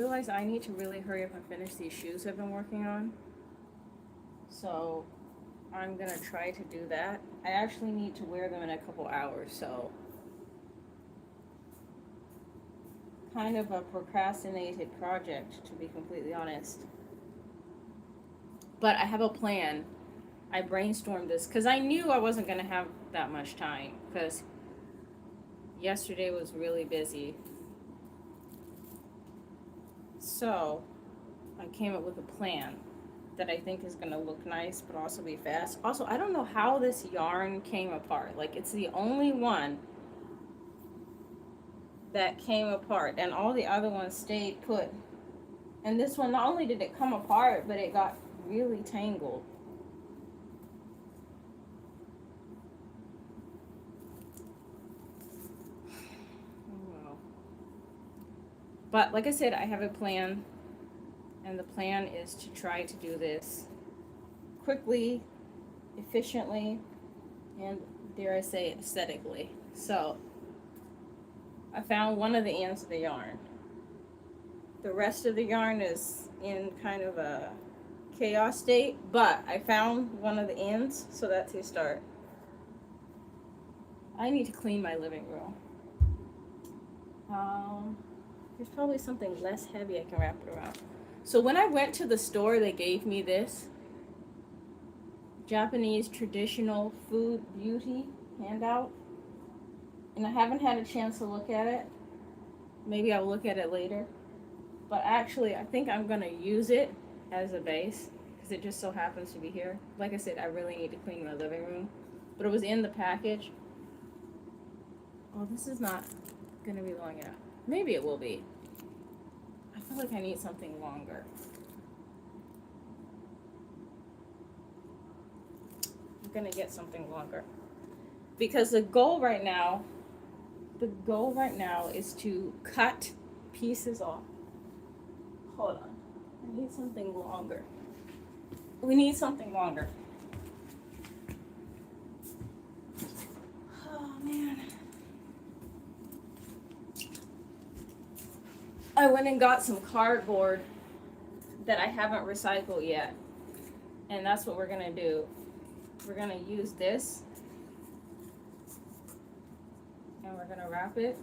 realize I need to really hurry up and finish these shoes I've been working on. So I'm gonna try to do that. I actually need to wear them in a couple hours, so kind of a procrastinated project, to be completely honest. But I have a plan. I brainstormed this because I knew I wasn't gonna have that much time because yesterday was really busy. So I came up with a plan that I think is going to look nice but also be fast. Also, I don't know how this yarn came apart. Like, it's the only one that came apart, and all the other ones stayed put. And this one, not only did it come apart, but it got really tangled. Wow. But like I said, I have a plan, and the plan is to try to do this quickly, efficiently, and dare I say aesthetically. So I found one of the ends of the yarn. The rest of the yarn is in kind of a chaos state, but I found one of the ends, so that's a start. I need to clean my living room. There's probably something less heavy I can wrap it around. So when I went to the store, they gave me this Japanese traditional food beauty handout, and I haven't had a chance to look at it. Maybe I'll look at it later. But actually, I think I'm going to use it as a base because it just so happens to be here. Like I said, I really need to clean my living room. But it was in the package. Oh, this is not going to be long enough. Maybe it will be. I feel like I need something longer. I'm going to get something longer. Because the goal right now is to cut pieces off. Hold on. I need something longer. We need something longer. Oh, man. I went and got some cardboard that I haven't recycled yet. And that's what we're going to do. We're going to use this. And we're going to wrap it.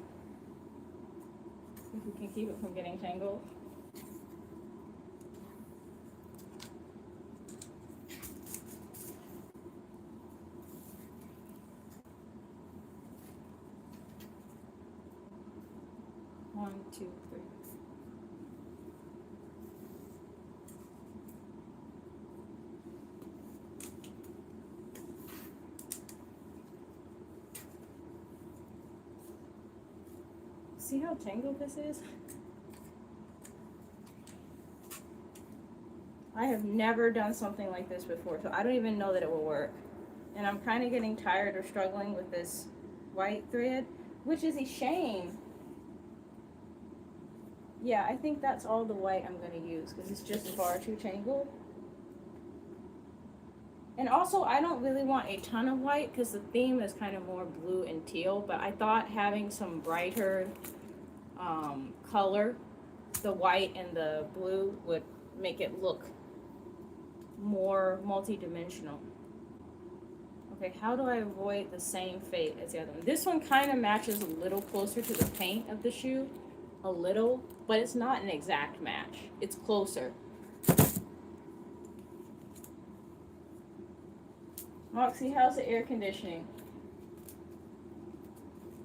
If we can keep it from getting tangled. One, two, three. See how tangled this is? I have never done something like this before, so I don't even know that it will work. And I'm kind of getting tired of struggling with this white thread, which is a shame. Yeah, I think that's all the white I'm going to use because it's just far too tangled. And also, I don't really want a ton of white because the theme is kind of more blue and teal, but I thought having some brighter color, the white and the blue, would make it look more multi-dimensional. Okay, how do I avoid the same fate as the other one? This one kind of matches a little closer to the paint of the shoe, a little, but it's not an exact match. It's closer. Moxie, how's the air conditioning?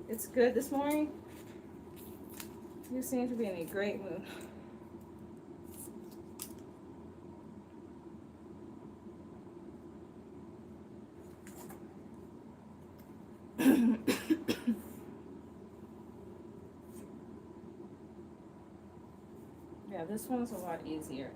It's good this morning? You seem to be in a great mood. Yeah, this one's a lot easier.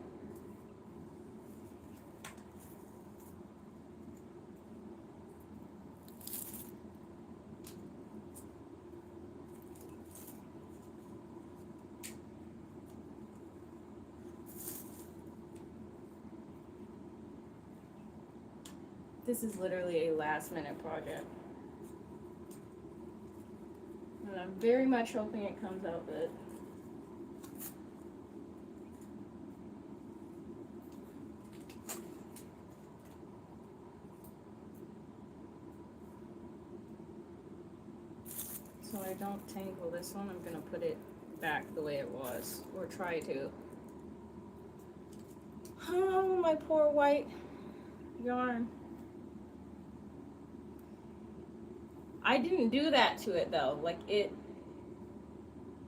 This is literally a last minute project. And I'm very much hoping it comes out good. so I don't tangle this one, I'm gonna put it back the way it was, or try to. Oh, my poor white yarn. I didn't do that to it though. Like it,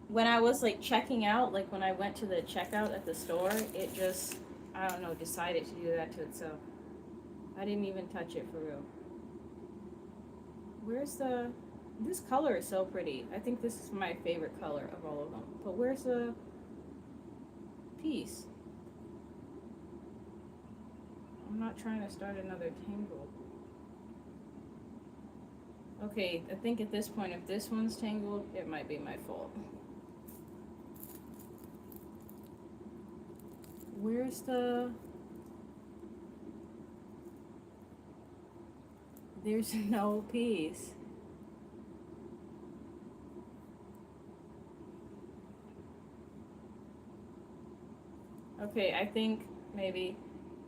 when I was like checking out, like when I went to the checkout at the store, it just, I don't know, decided to do that to itself. I didn't even touch it for real. Where's the, this color is so pretty. I think this is my favorite color of all of them. But where's the piece? I'm not trying to start another tangle. Okay, I think at this point, if this one's tangled, it might be my fault. Where's the... There's no piece. Okay, I think maybe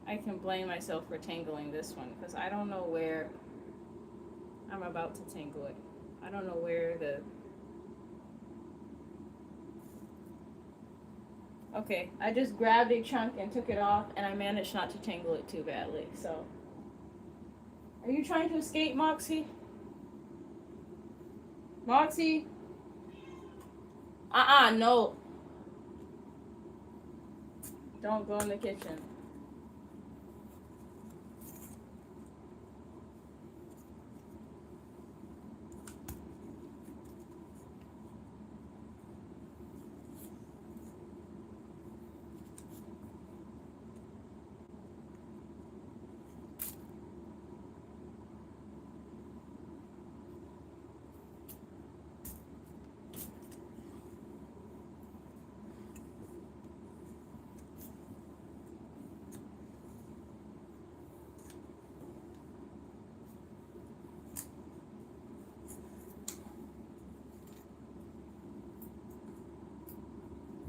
I can blame myself for tangling this one, because I don't know where I'm about to tangle it. I don't know where the... Okay, I just grabbed a chunk and took it off, and I managed not to tangle it too badly, so... Are you trying to escape, Moxie? Moxie? No. Don't go in the kitchen.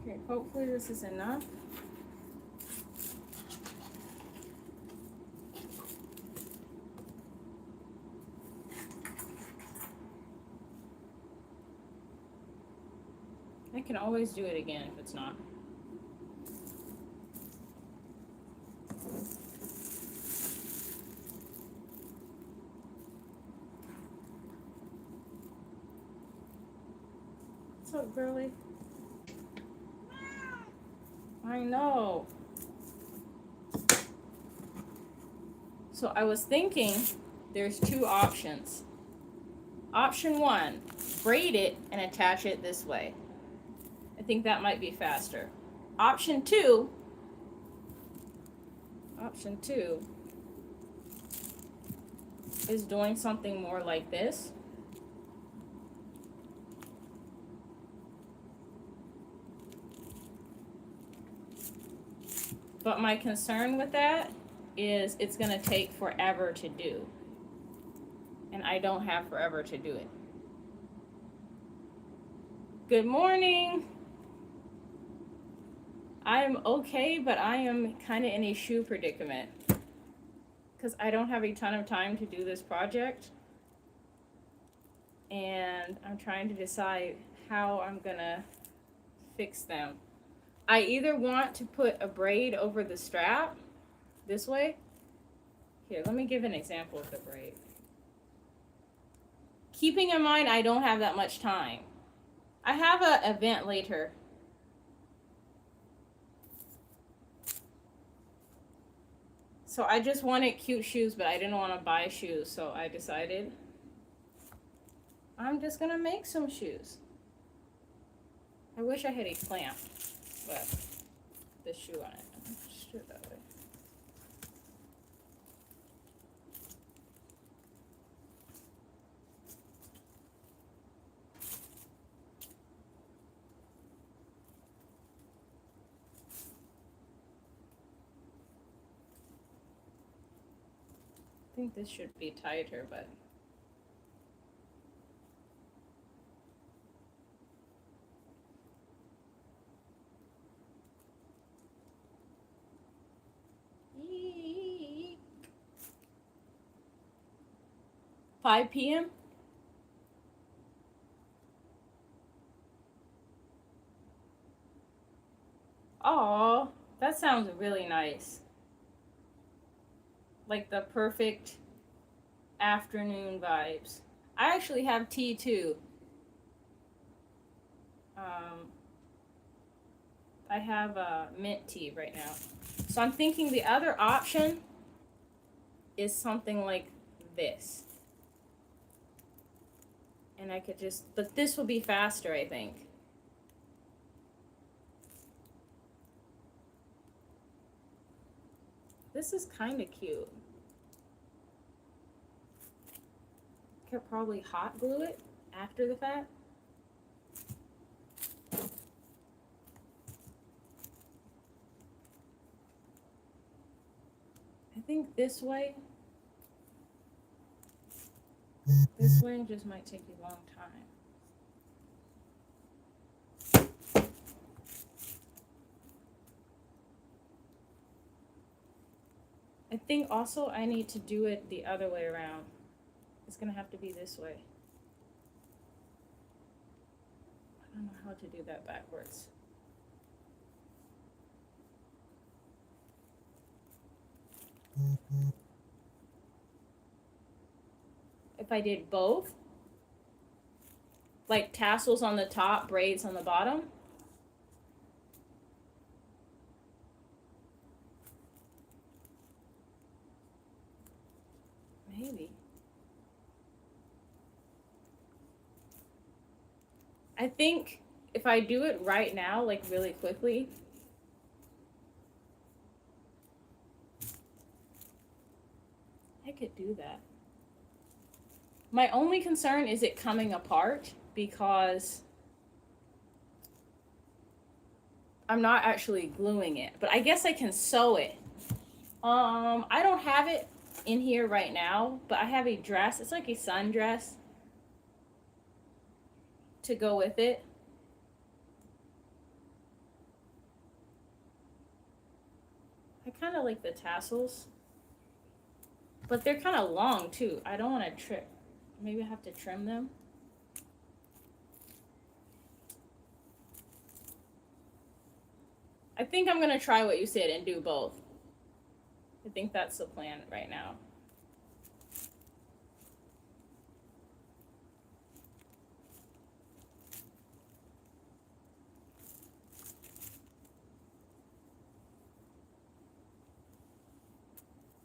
Okay, hopefully this is enough. I can always do it again if it's not. What's up, girly? I know. So I was thinking there's two options. Option one, braid it and attach it this way. I think that might be faster. Option two is doing something more like this. But my concern with that is it's gonna take forever to do. And I don't have forever to do it. Good morning. I'm okay, but I am kind of in a shoe predicament. Because I don't have a ton of time to do this project. And I'm trying to decide how I'm gonna fix them. I either want to put a braid over the strap, this way. Here, let me give an example of the braid. Keeping in mind I don't have that much time. I have an event later. So I just wanted cute shoes, but I didn't want to buy shoes, so I decided I'm just gonna make some shoes. I wish I had a clamp, but the shoe on it. Just do it that way. I think this should be tighter, but Eek. 5 p.m. Oh, that sounds really nice. Like the perfect afternoon vibes. I actually have tea too. Um, I have mint tea right now. So I'm thinking the other option is something like this. And I could just, but this will be faster, I think. This is kind of cute. Could probably hot glue it after the fact. I think this way just might take a long time. I think also I need to do it the other way around. It's gonna have to be this way. I don't know how to do that backwards. If I did both, like tassels on the top, braids on the bottom. Maybe. I think if I do it right now, like really quickly, I could do that. My only concern is it coming apart because I'm not actually gluing it, but I guess I can sew it. I don't have it in here right now, but I have a dress. It's like a sundress to go with it. I kind of like the tassels, but they're kind of long too. I don't want to trim. Maybe I have to trim them. I think I'm gonna try what you said and do both. I think that's the plan right now.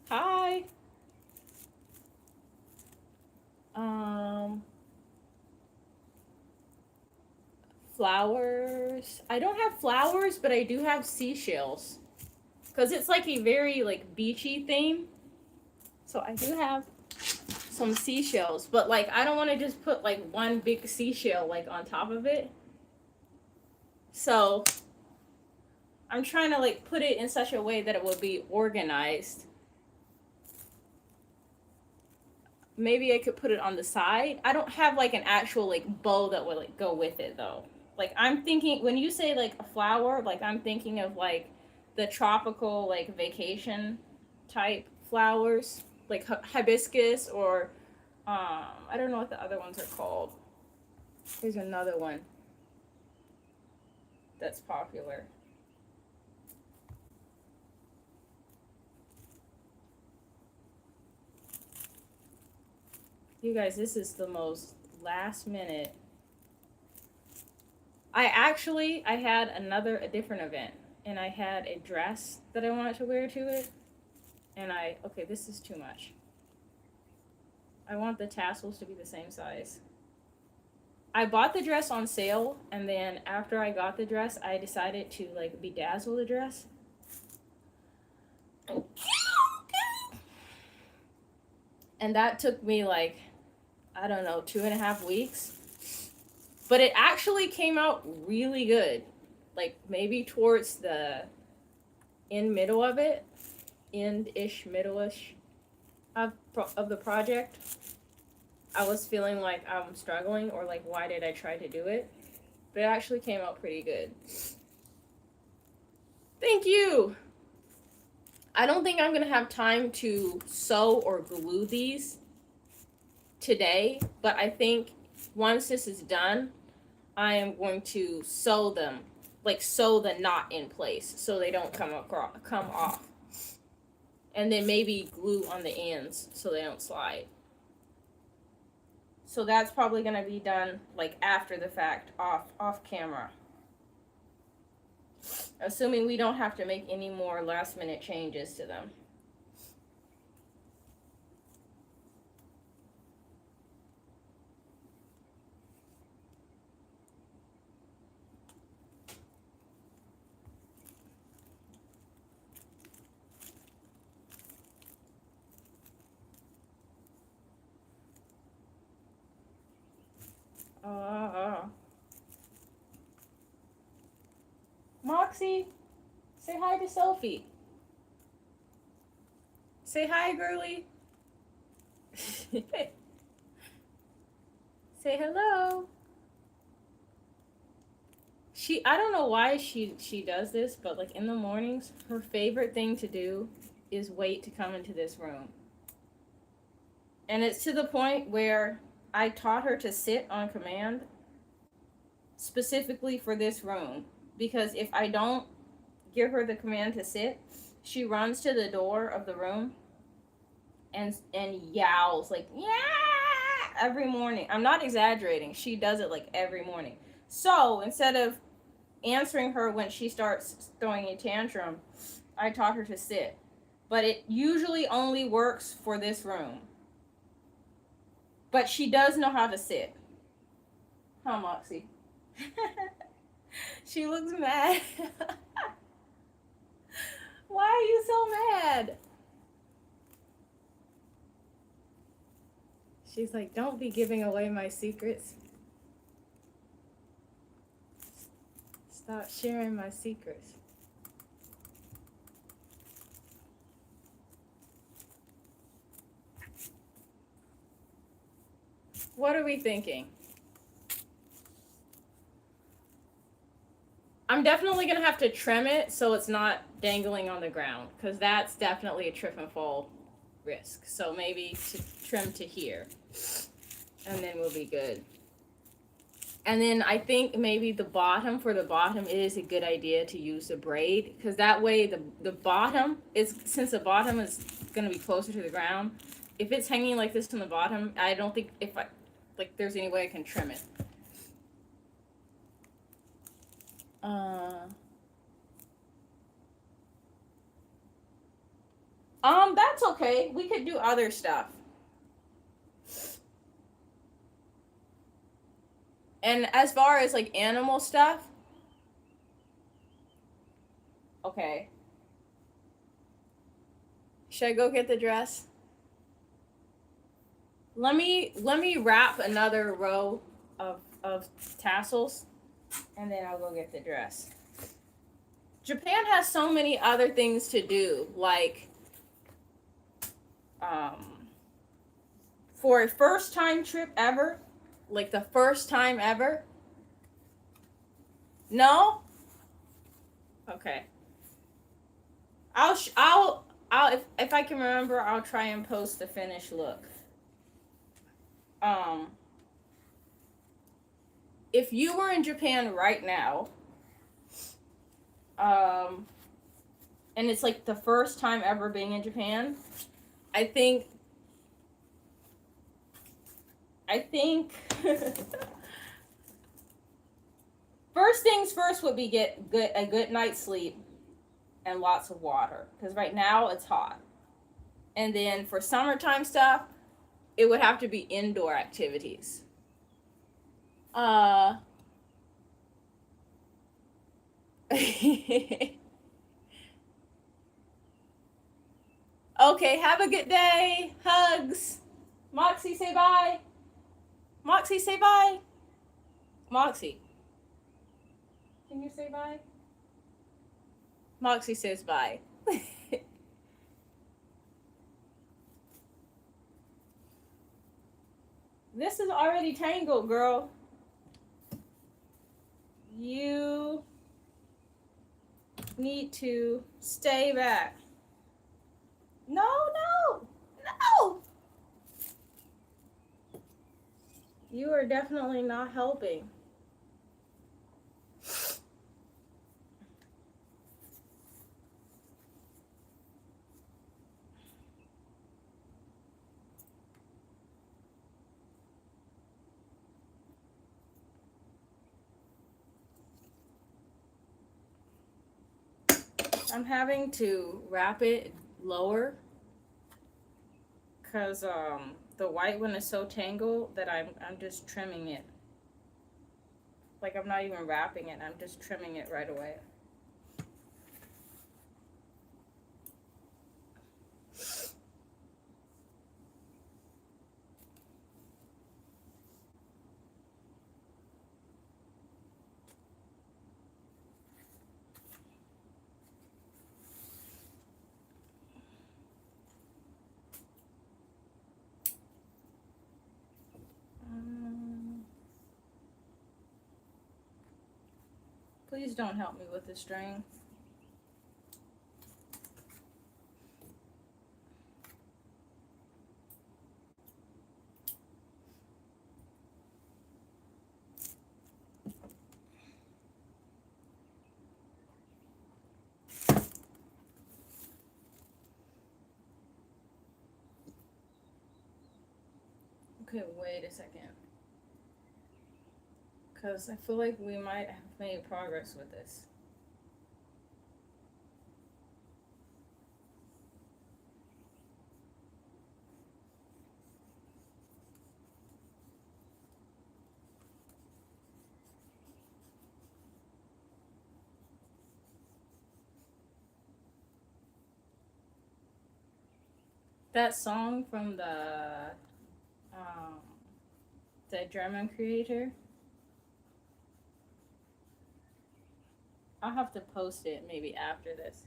Hi. Flowers. I don't have flowers, but I do have seashells. Because it's like a very like beachy theme. So I do have some seashells. But like I don't want to just put like one big seashell like on top of it. So I'm trying to like put it in such a way that it will be organized. Maybe I could put it on the side. I don't have like an actual like bow that would like go with it though. Like I'm thinking when you say like a flower, like I'm thinking of like the tropical like vacation type flowers, like hibiscus or I don't know what the other ones are called. There's another one that's popular. You guys, this is the most last minute. I had a different event, and I had a dress that I wanted to wear to it, and okay, this is too much. I want the tassels to be the same size. I bought the dress on sale, and then after I got the dress, I decided to like bedazzle the dress. And that took me like, I don't know, 2.5 weeks. But it actually came out really good. Like maybe towards the middle of it, middle-ish of the project, I was feeling like I'm struggling or like why did I try to do it? But it actually came out pretty good. Thank you. I don't think I'm gonna have time to sew or glue these today, but I think once this is done, I am going to sew them. like sew the knot in place so they don't come off. And then maybe glue on the ends so they don't slide. So that's probably going to be done like after the fact, off camera. Assuming we don't have to make any more last minute changes to them. Moxie, say hi to Sophie. Say hi, girly. Say hello. I don't know why she does this, but like in the mornings, her favorite thing to do is wait to come into this room. And it's to the point where I taught her to sit on command specifically for this room. Because if I don't give her the command to sit, she runs to the door of the room and yowls like, yeah, every morning. I'm not exaggerating. She does it like every morning. So instead of answering her when she starts throwing a tantrum, I taught her to sit. But it usually only works for this room. But she does know how to sit. Huh, Moxie? She looks mad. Why are you so mad? She's like, don't be giving away my secrets. Stop sharing my secrets. What are we thinking? I'm definitely going to have to trim it so it's not dangling on the ground, because that's definitely a trip and fall risk. So maybe to trim to here, and then we'll be good. And then I think maybe the bottom it is a good idea to use a braid, because that way the bottom is, since the bottom is going to be closer to the ground, if it's hanging like this on the bottom, I don't think there's any way I can trim it. That's okay. We could do other stuff. And as far as like animal stuff, okay. Should I go get the dress? Let me wrap another row of tassels, and then I'll go get the dress. Japan has so many other things to do, like for a first time trip ever, like the first time ever. No? Okay. I'll if I can remember, I'll try and post the finished look. If you were in Japan right now, and it's like the first time ever being in Japan, I think first things first would be get a good night's sleep and lots of water, because right now it's hot. And then for summertime stuff, it would have to be indoor activities. Okay, have a good day. Hugs. Moxie, say bye. Moxie, say bye. Moxie, can you say bye? Moxie says bye. This is already tangled, girl. You need to stay back. No, no, no. You are definitely not helping. I'm having to wrap it lower because the white one is so tangled that I'm just trimming it. Like I'm not even wrapping it, I'm just trimming it right away. Please don't help me with the string. Okay, wait a second. Because I feel like we might have made progress with this. That song from um, the German creator, I'll have to post it maybe after this.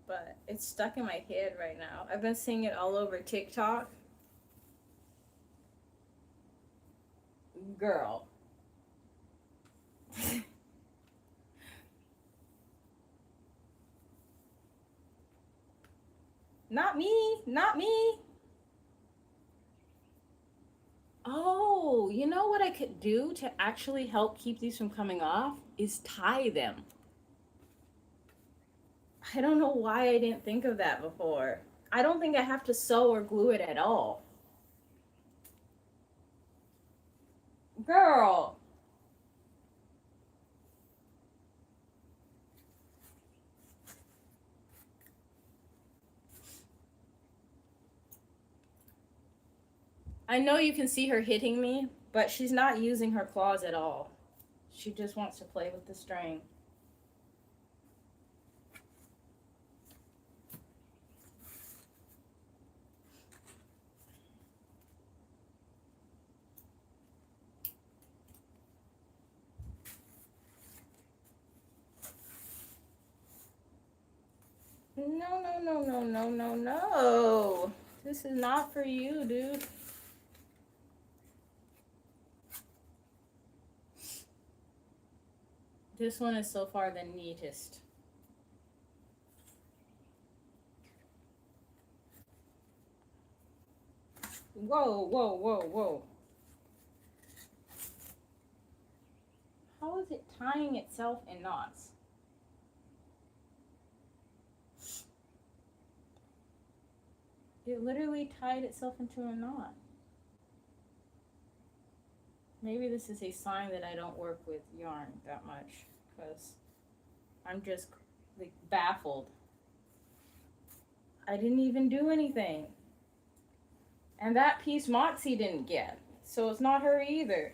But it's stuck in my head right now. I've been seeing it all over TikTok. Girl. Not me, not me. Oh, you know what I could do to actually help keep these from coming off is tie them. I don't know why I didn't think of that before. I don't think I have to sew or glue it at all. Girl. I know you can see her hitting me, but she's not using her claws at all. She just wants to play with the string. No, no, no, no, no, no, no. This is not for you, dude. This one is so far the neatest. Whoa, whoa, whoa, whoa. How is it tying itself in knots? It literally tied itself into a knot. Maybe this is a sign that I don't work with yarn that much, because I'm just like baffled. I didn't even do anything. And that piece Moxie didn't get, so it's not her either.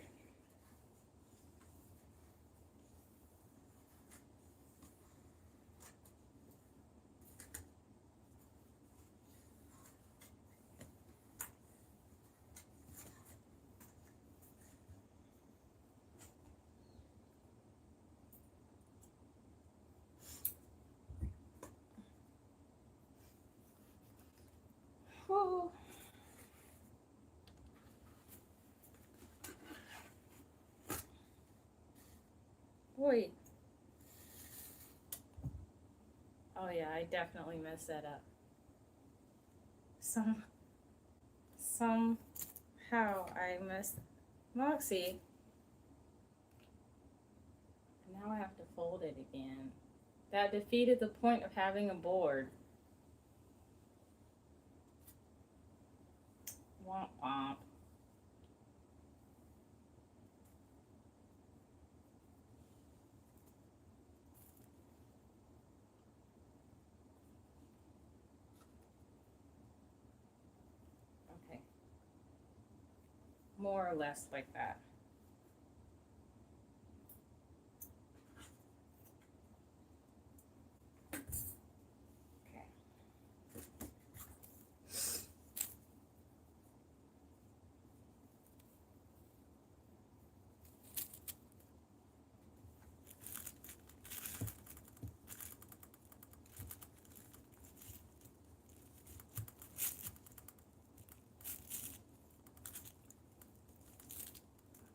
Whew. Wait. Oh yeah, I definitely messed that up. Somehow I messed Moxie. Now I have to fold it again. That defeated the point of having a board. Womp womp. more or less like that. Okay.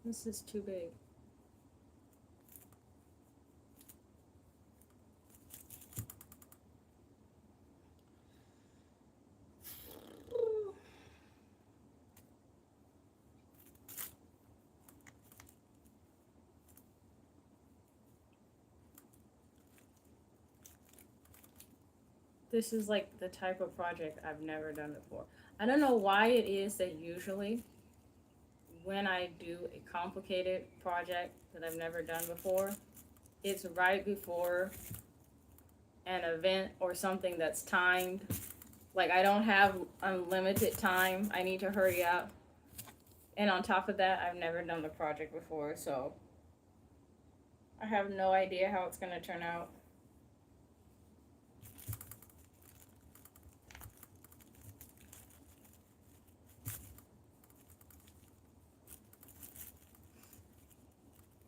This is too big. This is like the type of project I've never done before. I don't know why it is that usually when I do a complicated project that I've never done before, it's right before an event or something that's timed. Like I don't have unlimited time. I need to hurry up. And on top of that, I've never done the project before, so I have no idea how it's going to turn out.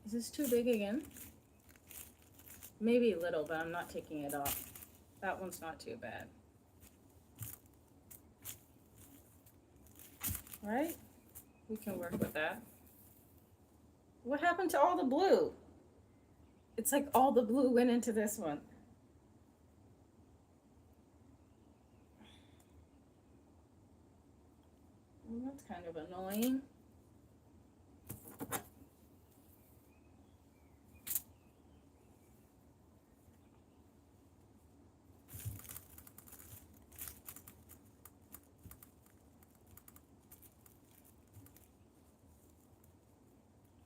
Is this too big again? Maybe a little, but I'm not taking it off. That one's not too bad. Right? We can work with that. What happened to all the blue? It's like all the blue went into this one. Well, that's kind of annoying.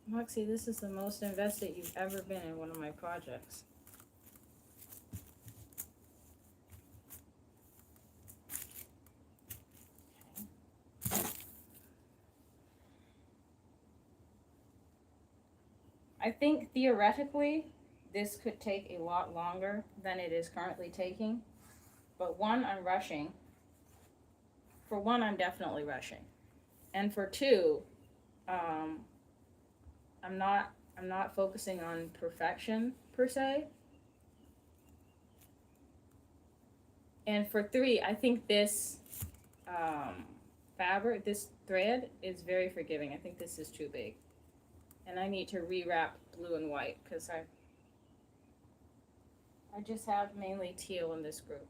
Moxie, this is the most invested you've ever been in one of my projects. Okay. I think theoretically this could take a lot longer than it is currently taking. But one, I'm rushing. For one, I'm definitely rushing. And for two, I'm not focusing on perfection per se. And for three, I think this fabric, this thread is very forgiving. I think this is too big. And I need to rewrap blue and white because I just have mainly teal in this group.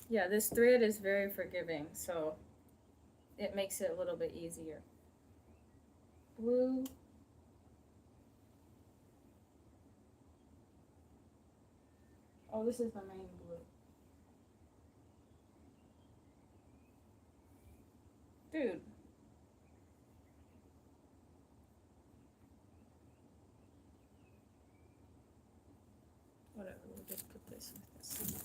Yeah, this thread is very forgiving, so it makes it a little bit easier. Blue. Oh, this is the main blue. Dude. Whatever, we'll just put this with this.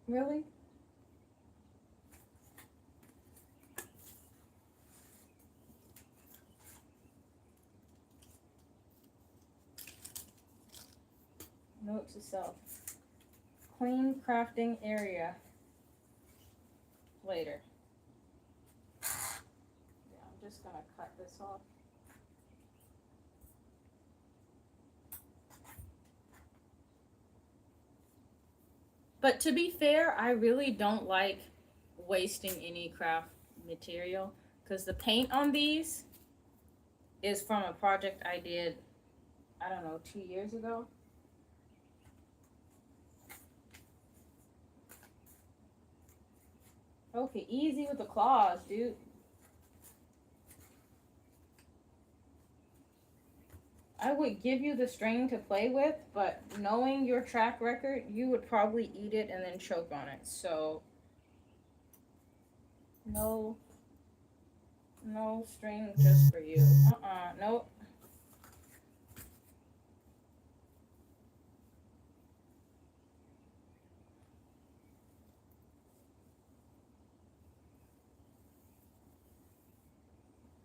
Really? Note to self. Clean crafting area later. Yeah, I'm just gonna cut this off. But to be fair, I really don't like wasting any craft material because the paint on these is from a project I did, I don't know, 2 years ago. Okay, easy with the claws, dude. I would give you the string to play with, but knowing your track record, you would probably eat it and then choke on it. So, no No string just for you. Nope.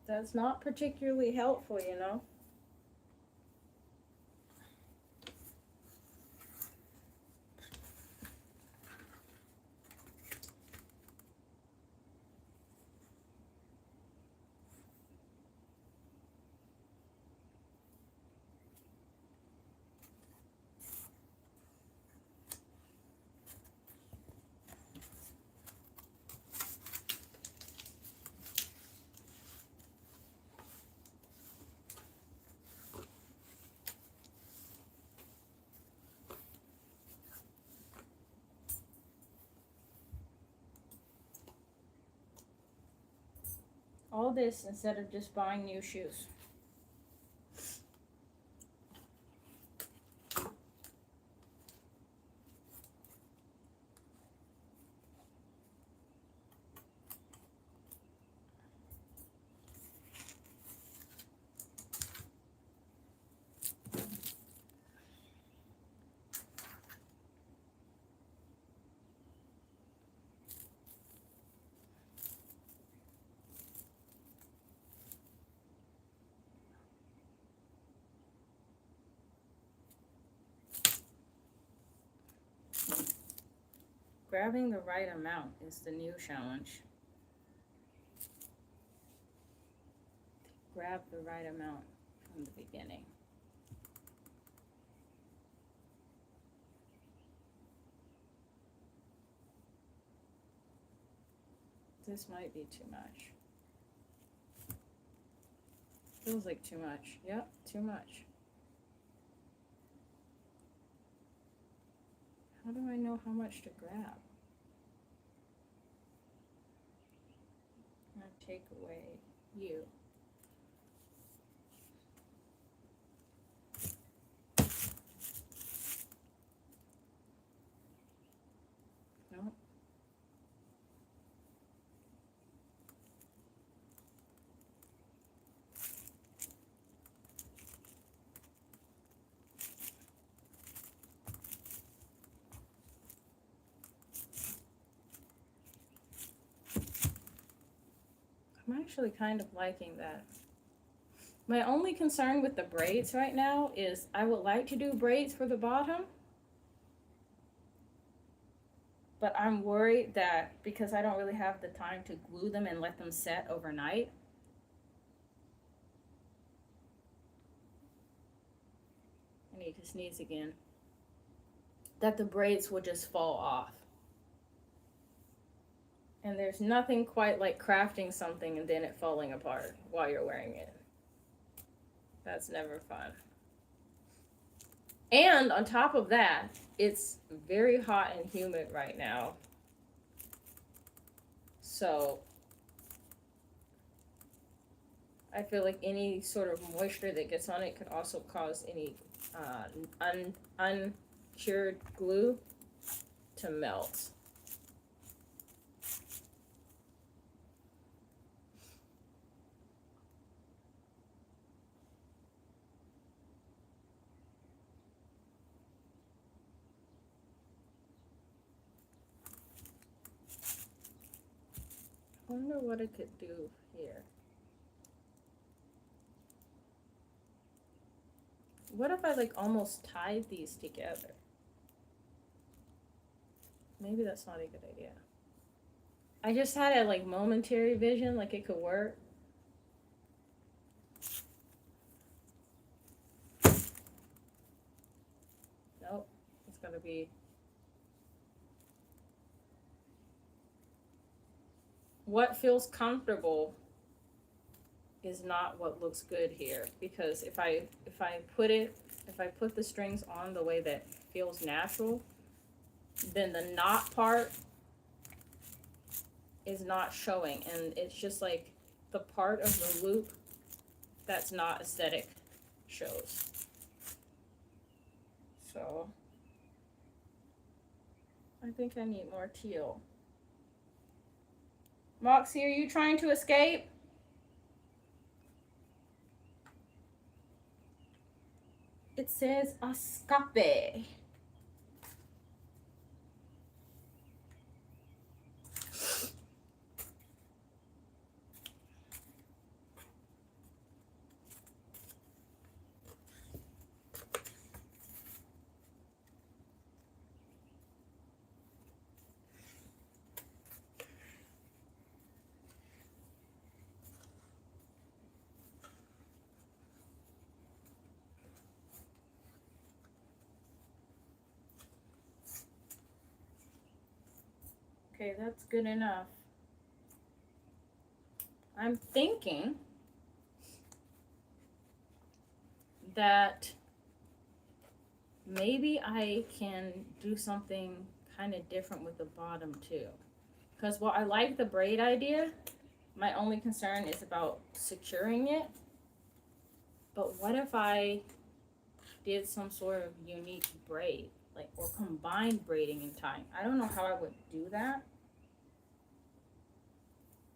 That's not particularly helpful, you know. All this instead of just buying new shoes. Grabbing the right amount is the new challenge. Grab the right amount from the beginning. This might be too much. Feels like too much. Yep, too much. How do I know how much to grab? I'll take away you. No. I'm actually kind of liking that. My only concern with the braids right now is I would like to do braids for the bottom, but I'm worried that because I don't really have the time to glue them and let them set overnight, I need to sneeze again, that the braids will just fall off. And there's nothing quite like crafting something and then it falling apart while you're wearing it. That's never fun. And on top of that, it's very hot and humid right now. So I feel like any sort of moisture that gets on it could also cause any uncured glue to melt. I wonder what I could do here. What if I like almost tied these together? Maybe that's not a good idea. I just had a like momentary vision like it could work. Nope, it's gonna be. What feels comfortable is not what looks good here, because if I put the strings on the way that feels natural, then the knot part is not showing, and it's just like the part of the loop that's not aesthetic shows. So I think I need more teal. Moxie, are you trying to escape? it says escape. Okay, that's good enough. I'm thinking that maybe I can do something kind of different with the bottom too. Because while I like the braid idea, my only concern is about securing it. But what if I did some sort of unique braid, like, or combined braiding and tying? I don't know how I would do that,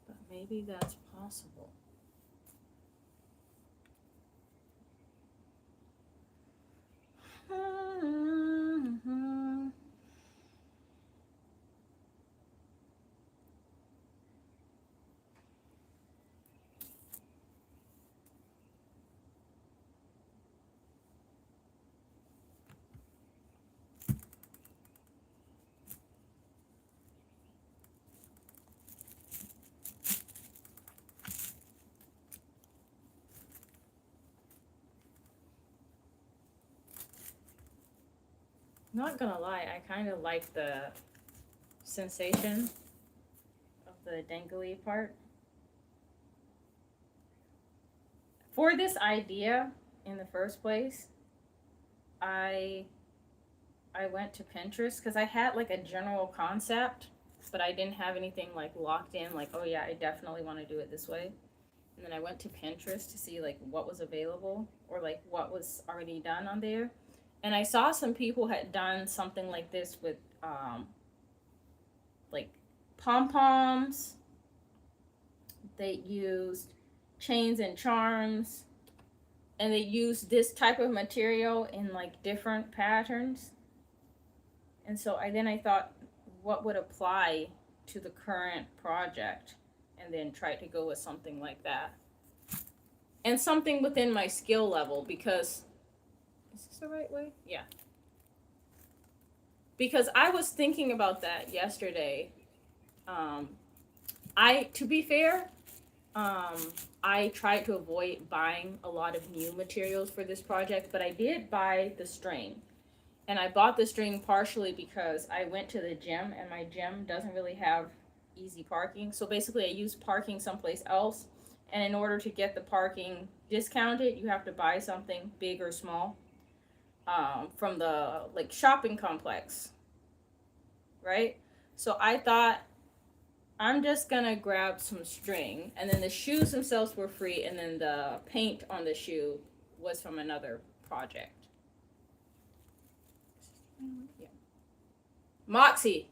but maybe that's possible. Not gonna lie, I kind of like the sensation of the dangly part. For this idea, in the first place, I went to Pinterest because I had like a general concept, but I didn't have anything like locked in, like, oh yeah, I definitely want to do it this way. And then I went to Pinterest to see like what was available or like what was already done on there. And I saw some people had done something like this with like pom-poms. They used chains and charms, and they used this type of material in like different patterns. And so I thought, what would apply to the current project, and then try to go with something like that. And something within my skill level, because is this the right way? Yeah. Because I was thinking about that yesterday. To be fair, I tried to avoid buying a lot of new materials for this project, but I did buy the string. And I bought the string partially because I went to the gym, and my gym doesn't really have easy parking. So basically I used parking someplace else. And in order to get the parking discounted, you have to buy something big or small from the like shopping complex, right? So I thought, I'm just gonna grab some string, and then the shoes themselves were free, and then the paint on the shoe was from another project. Yeah. Moxie.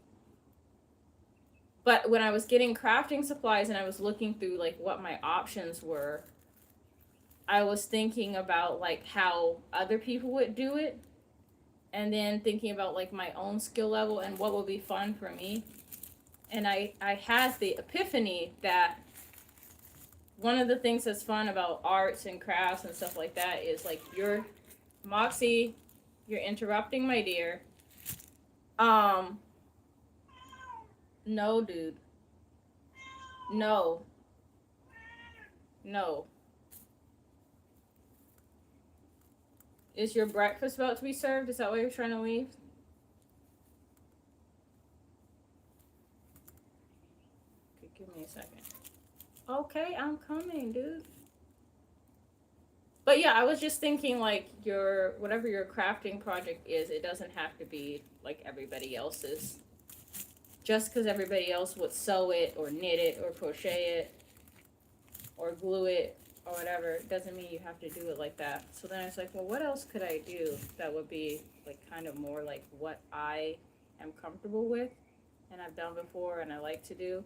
But when I was getting crafting supplies and I was looking through like what my options were, I was thinking about like how other people would do it, and then thinking about like my own skill level and what would be fun for me. And I had the epiphany that one of the things that's fun about arts and crafts and stuff like that is like Moxie, you're interrupting my dear. No, dude. No. No. Is your breakfast about to be served? Is that why you're trying to leave? Okay, give me a second. Okay, I'm coming, dude. But yeah, I was just thinking like whatever your crafting project is, it doesn't have to be like everybody else's. Just because everybody else would sew it or knit it or crochet it or glue it or whatever, doesn't mean you have to do it like that. So then I was like, well, what else could I do that would be like kind of more like what I am comfortable with and I've done before and I like to do.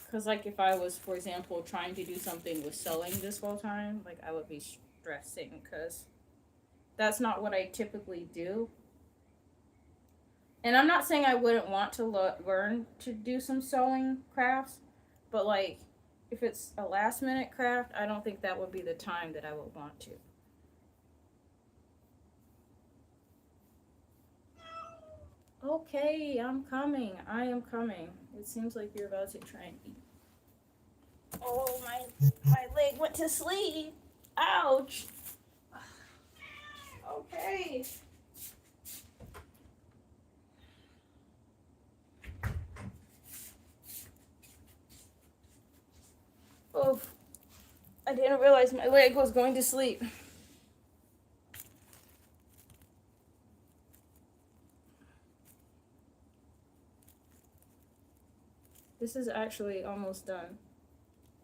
Because like if I was, for example, trying to do something with sewing this whole time, like I would be dressing because that's not what I typically do. And I'm not saying I wouldn't want to learn to do some sewing crafts, but like if it's a last minute craft, I don't think that would be the time that I would want to. Okay, I'm coming. I am coming. It seems like you're about to try and eat. Oh, my leg went to sleep. Ouch. Okay. Oh, I didn't realize my leg was going to sleep. This is actually almost done.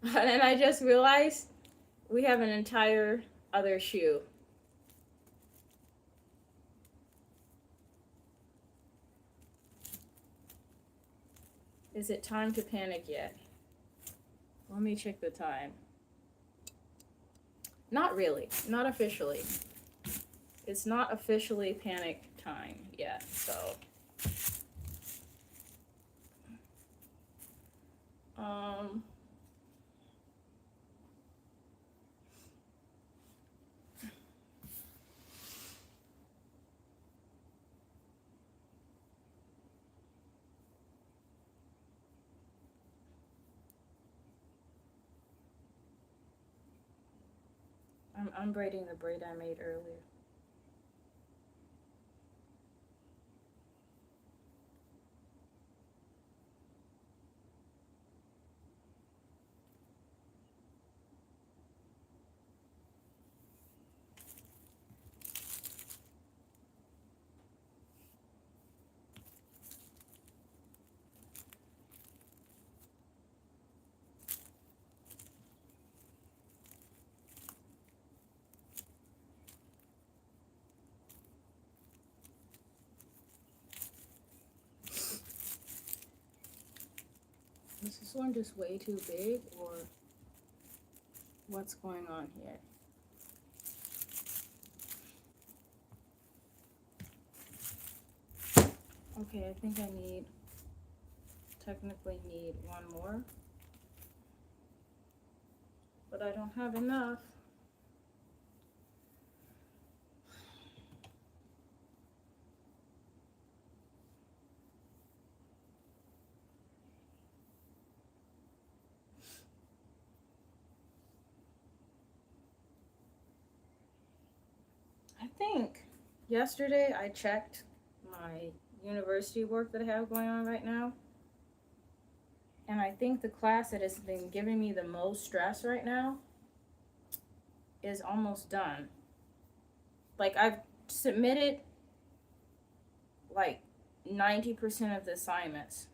And I just realized we have an entire other shoe. Is it time to panic yet? Let me check the time. Not really. Not officially. It's not officially panic time yet, so. I'm braiding the braid I made earlier. Is this one just way too big, or what's going on here? Okay, I think I technically need one more, but I don't have enough. I think yesterday I checked my university work that I have going on right now, and I think the class that has been giving me the most stress right now is almost done. Like, I've submitted like 90% of the assignments,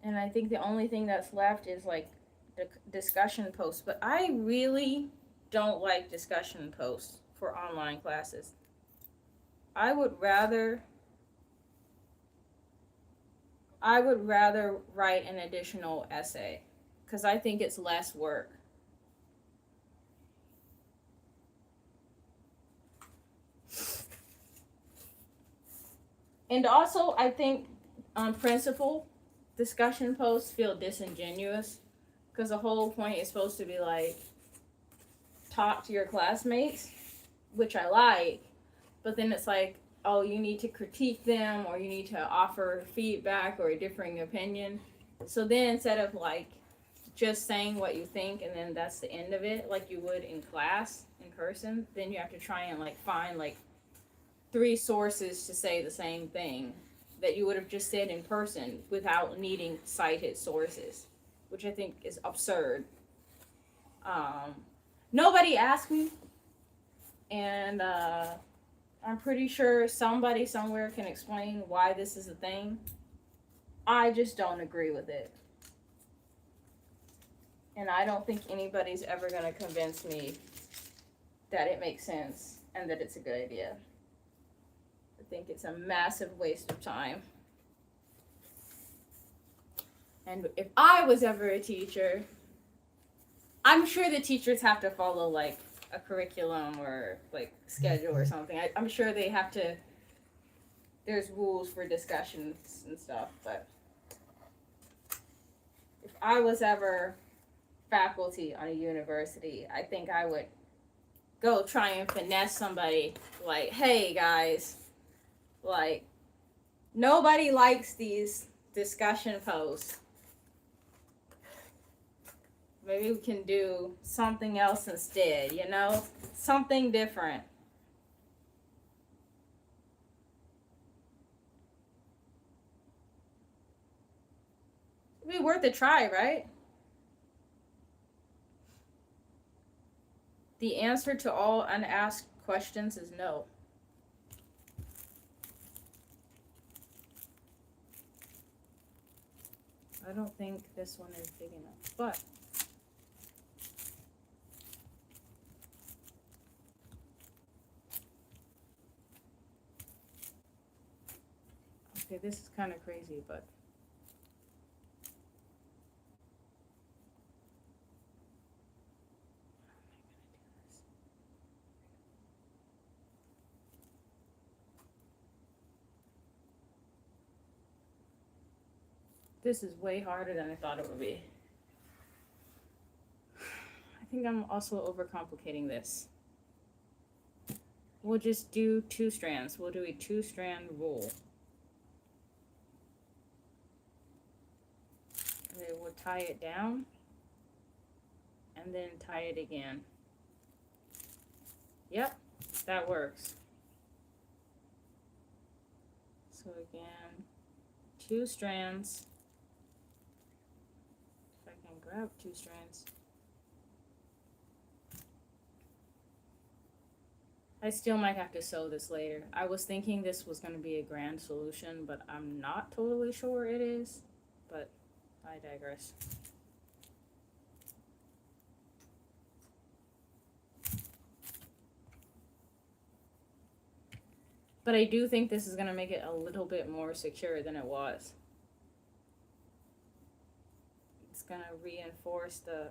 and I think the only thing that's left is like the discussion posts, but I really don't like discussion posts for online classes. I would rather write an additional essay because I think it's less work. And also, I think on principle, discussion posts feel disingenuous because the whole point is supposed to be like, talk to your classmates, which I like, but then it's like, oh, you need to critique them or you need to offer feedback or a differing opinion. So then instead of like just saying what you think and then that's the end of it, like you would in class in person, then you have to try and like find like 3 sources to say the same thing that you would have just said in person without needing cited sources, which I think is absurd. Nobody asked me, and I'm pretty sure somebody somewhere can explain why this is a thing. I just don't agree with it. And I don't think anybody's ever going to convince me that it makes sense and that it's a good idea. I think it's a massive waste of time. And if I was ever a teacher, I'm sure the teachers have to follow like a curriculum or like schedule or something. I'm sure they have to. There's rules for discussions and stuff, but if I was ever faculty on a university, I think I would go try and finesse somebody like, hey guys, like nobody likes these discussion posts. Maybe we can do something else instead, you know? Something different. It'd be worth a try, right? The answer to all unasked questions is no. I don't think this one is big enough, but okay, this is kind of crazy, but this is way harder than I thought it would be. I think I'm also overcomplicating this. We'll just do 2 strands. We'll do a 2-strand rule. And then we'll tie it down and then tie it again. Yep, that works. So again, 2 strands. If I can grab 2 strands. I still might have to sew this later. I was thinking this was going to be a grand solution, but I'm not totally sure it is. But I digress. But I do think this is going to make it a little bit more secure than it was. It's going to reinforce the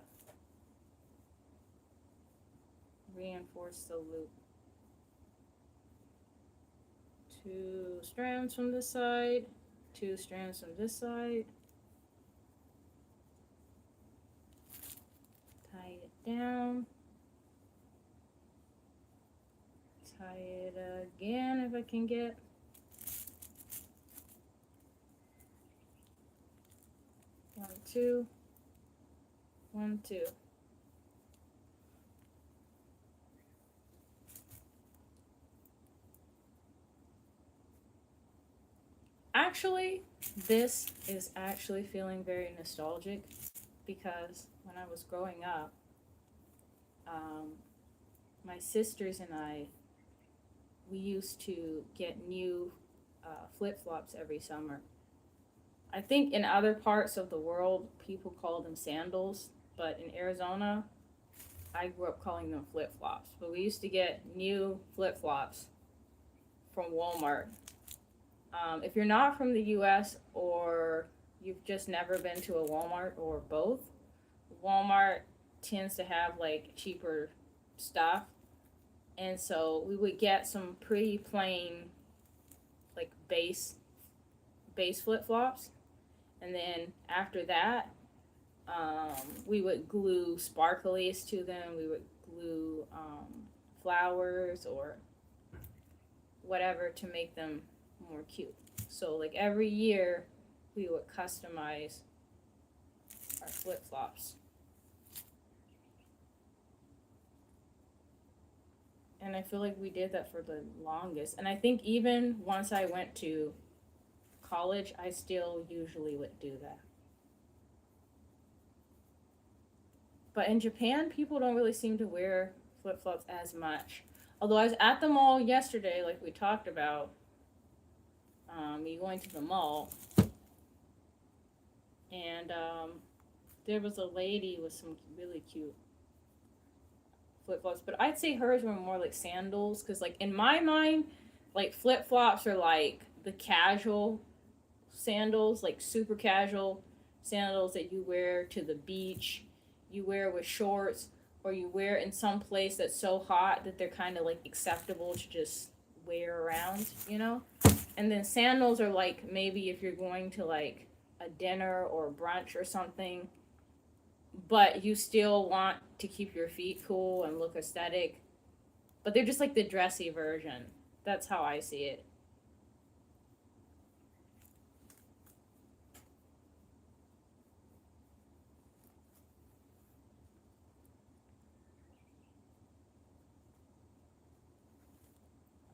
loop. 2 strands from this side, 2 strands from this side. Tie it down. Tie it again if I can get. One, two. 1, 2. Actually, this is actually feeling very nostalgic because when I was growing up, my sisters and I, we used to get new flip-flops every summer. I think in other parts of the world, people call them sandals, but in Arizona, I grew up calling them flip-flops. But we used to get new flip-flops from Walmart. If you're not from the US or you've just never been to a Walmart or both, Walmart tends to have like cheaper stuff. And so we would get some pretty plain like base flip-flops. And then after that, we would glue sparklies to them. We would glue flowers or whatever to make them more cute. So like every year we would customize our flip-flops. And I feel like we did that for the longest. And I think even once I went to college, I still usually would do that. But in Japan, people don't really seem to wear flip-flops as much. Although I was at the mall yesterday, like we talked about, me going to the mall, and there was a lady with some really cute flip-flops, but I'd say hers were more like sandals, because like in my mind, like flip-flops are like the casual sandals, like super casual sandals that you wear to the beach, you wear with shorts, or you wear in some place that's so hot that they're kind of like acceptable to just wear around, you know? And then sandals are like maybe if you're going to like a dinner or brunch or something, but you still want to keep your feet cool and look aesthetic. But they're just like the dressy version. That's how I see it.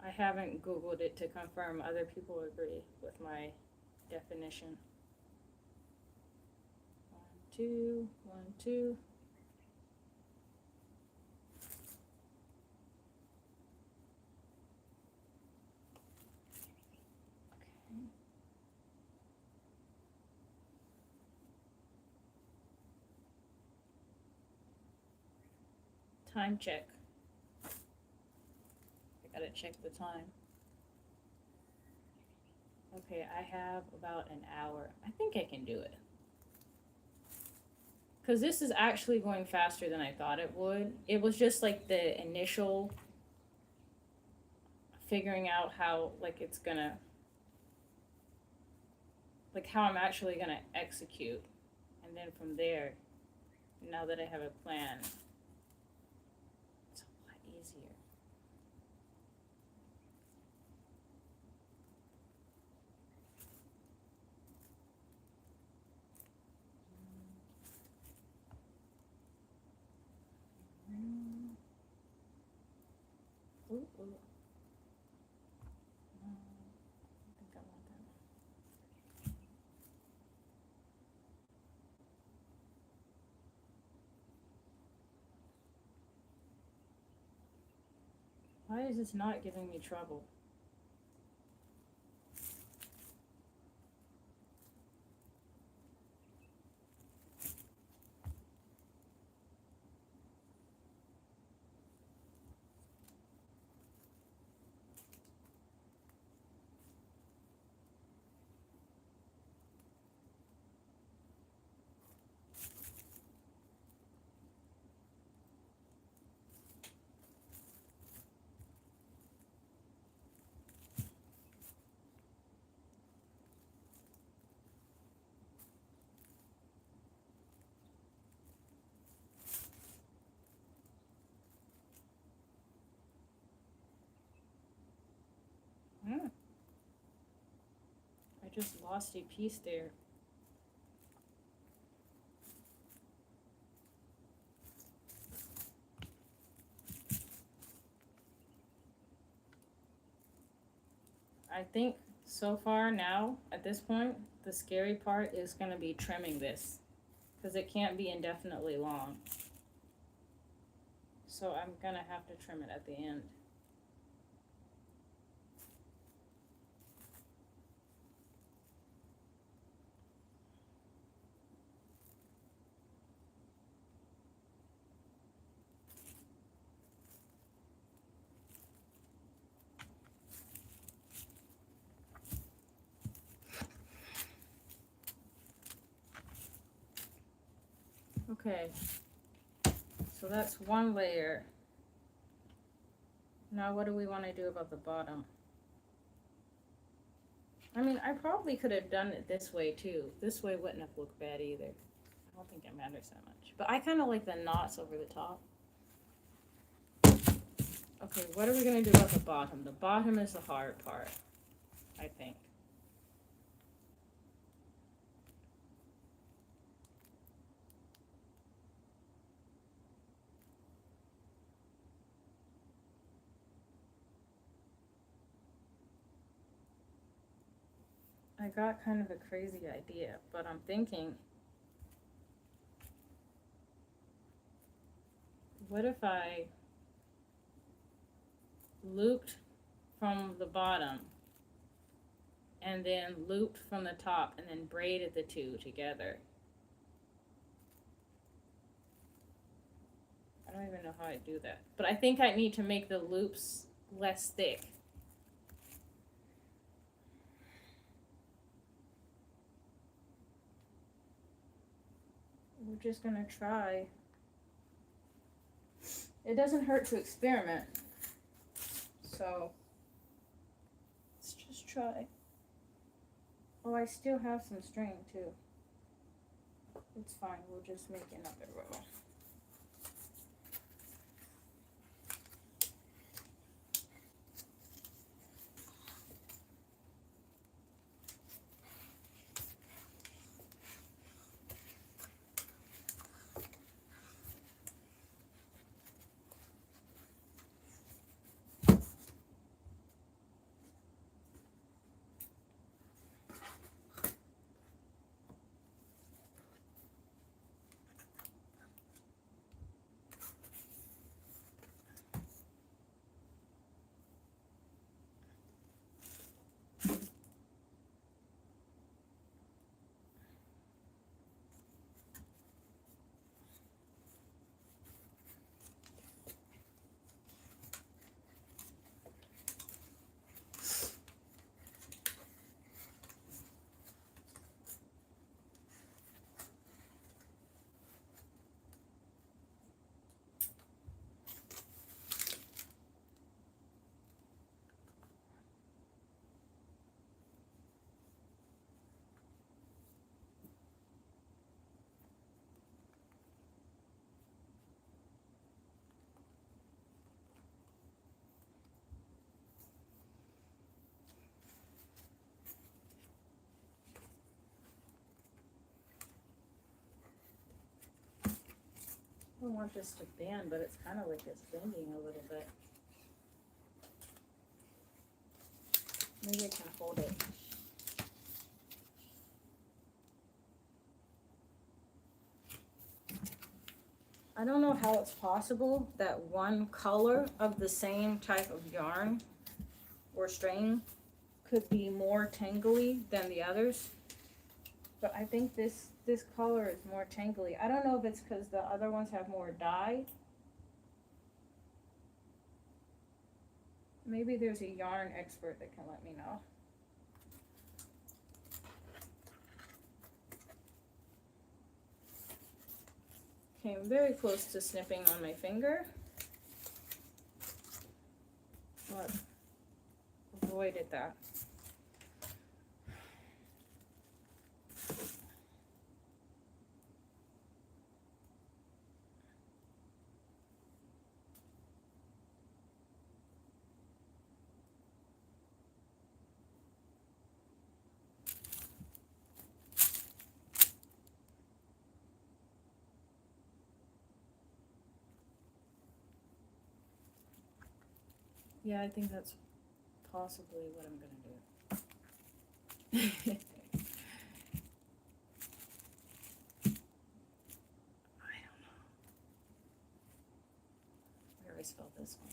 I haven't Googled it to confirm other people agree with my definition. 1, 2, 1, 2. Okay. Time check. I gotta check the time. Okay, I have about an hour. I think I can do it. Because this is actually going faster than I thought it would. It was just like the initial figuring out how, like, it's gonna, like, how I'm actually gonna execute. And then from there, now that I have a plan, it's a lot easier. Ooh, ooh. I think I want that. Why is this not giving me trouble? Hmm. I just lost a piece there. I think so far now, at this point, the scary part is going to be trimming this. Because it can't be indefinitely long. So I'm going to have to trim it at the end. Okay, so that's one layer. Now what do we want to do about the bottom? I mean, I probably could have done it this way too. This way wouldn't have looked bad either. I don't think it matters that much. But I kind of like the knots over the top. Okay, what are we going to do about the bottom? The bottom is the hard part, I think. I got kind of a crazy idea, but I'm thinking, what if I looped from the bottom and then looped from the top and then braided the two together? I don't even know how I do that, but I think I need to make the loops less thick. We're just gonna try. it doesn't hurt to experiment. So let's just try. Oh, I still have some string too. It's fine, we'll just make another row. I don't want this to bend, but it's kind of like it's bending a little bit. Maybe I can hold it. I don't know how it's possible that one color of the same type of yarn or string could be more tangly than the others. But I think this color is more tangly. I don't know if it's because the other ones have more dye. Maybe there's a yarn expert that can let me know. Okay, I'm very close to snipping on my finger, but avoided that. Yeah, I think that's possibly what I'm gonna do. I don't know. Where do I spell this one?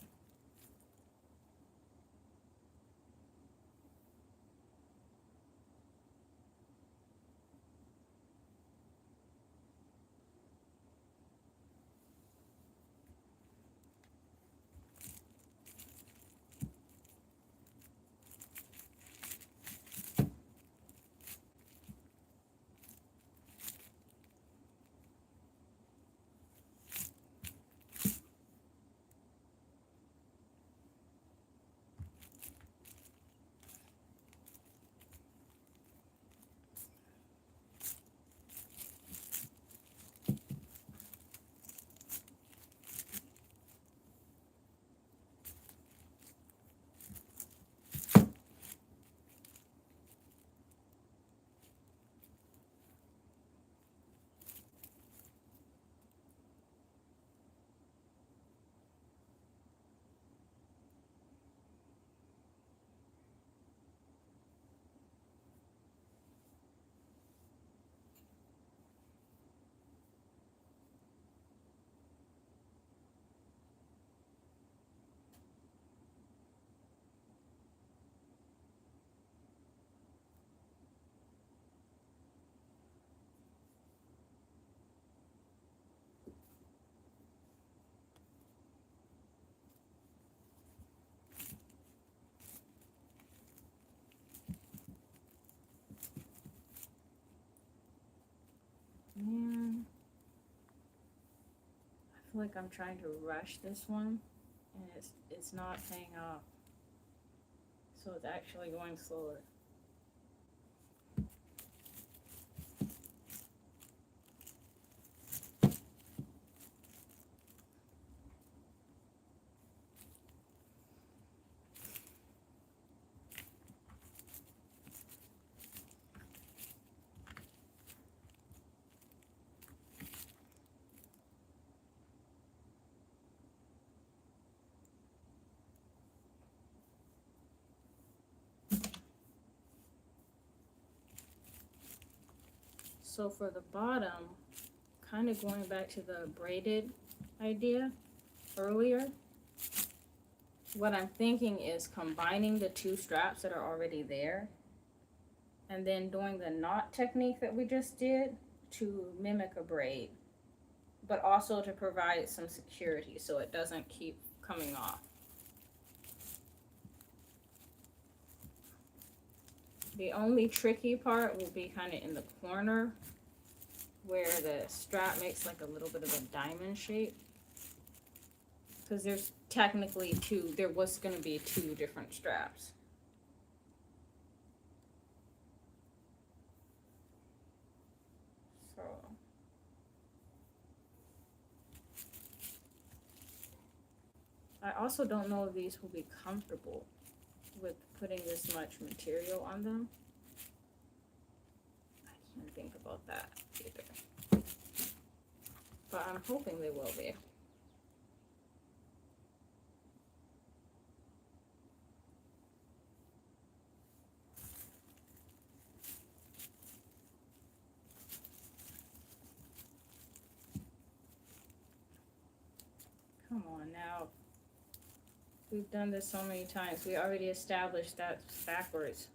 feel like I'm trying to rush this one, and it's not paying off. So it's actually going slower. So for the bottom, kind of going back to the braided idea earlier, what I'm thinking is combining the two straps that are already there and then doing the knot technique that we just did to mimic a braid, but also to provide some security so it doesn't keep coming off. The only tricky part will be kind of in the corner where the strap makes like a little bit of a diamond shape. Because there's technically there was going to be two different straps. So. I also don't know if these will be comfortable with putting this much material on them. I can't think about that either. But I'm hoping they will be. Come on now. We've done this so many times. We already established that backwards.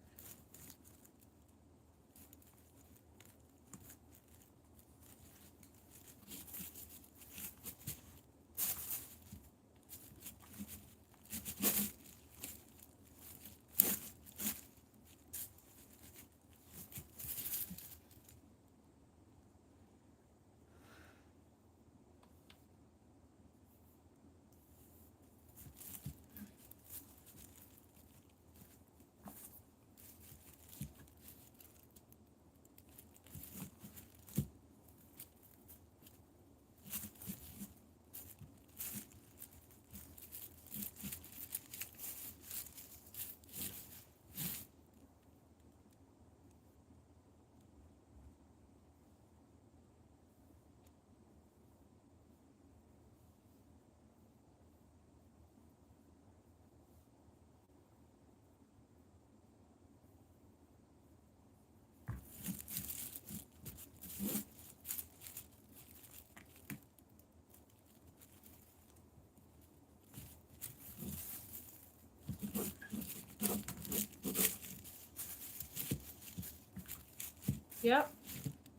Yep,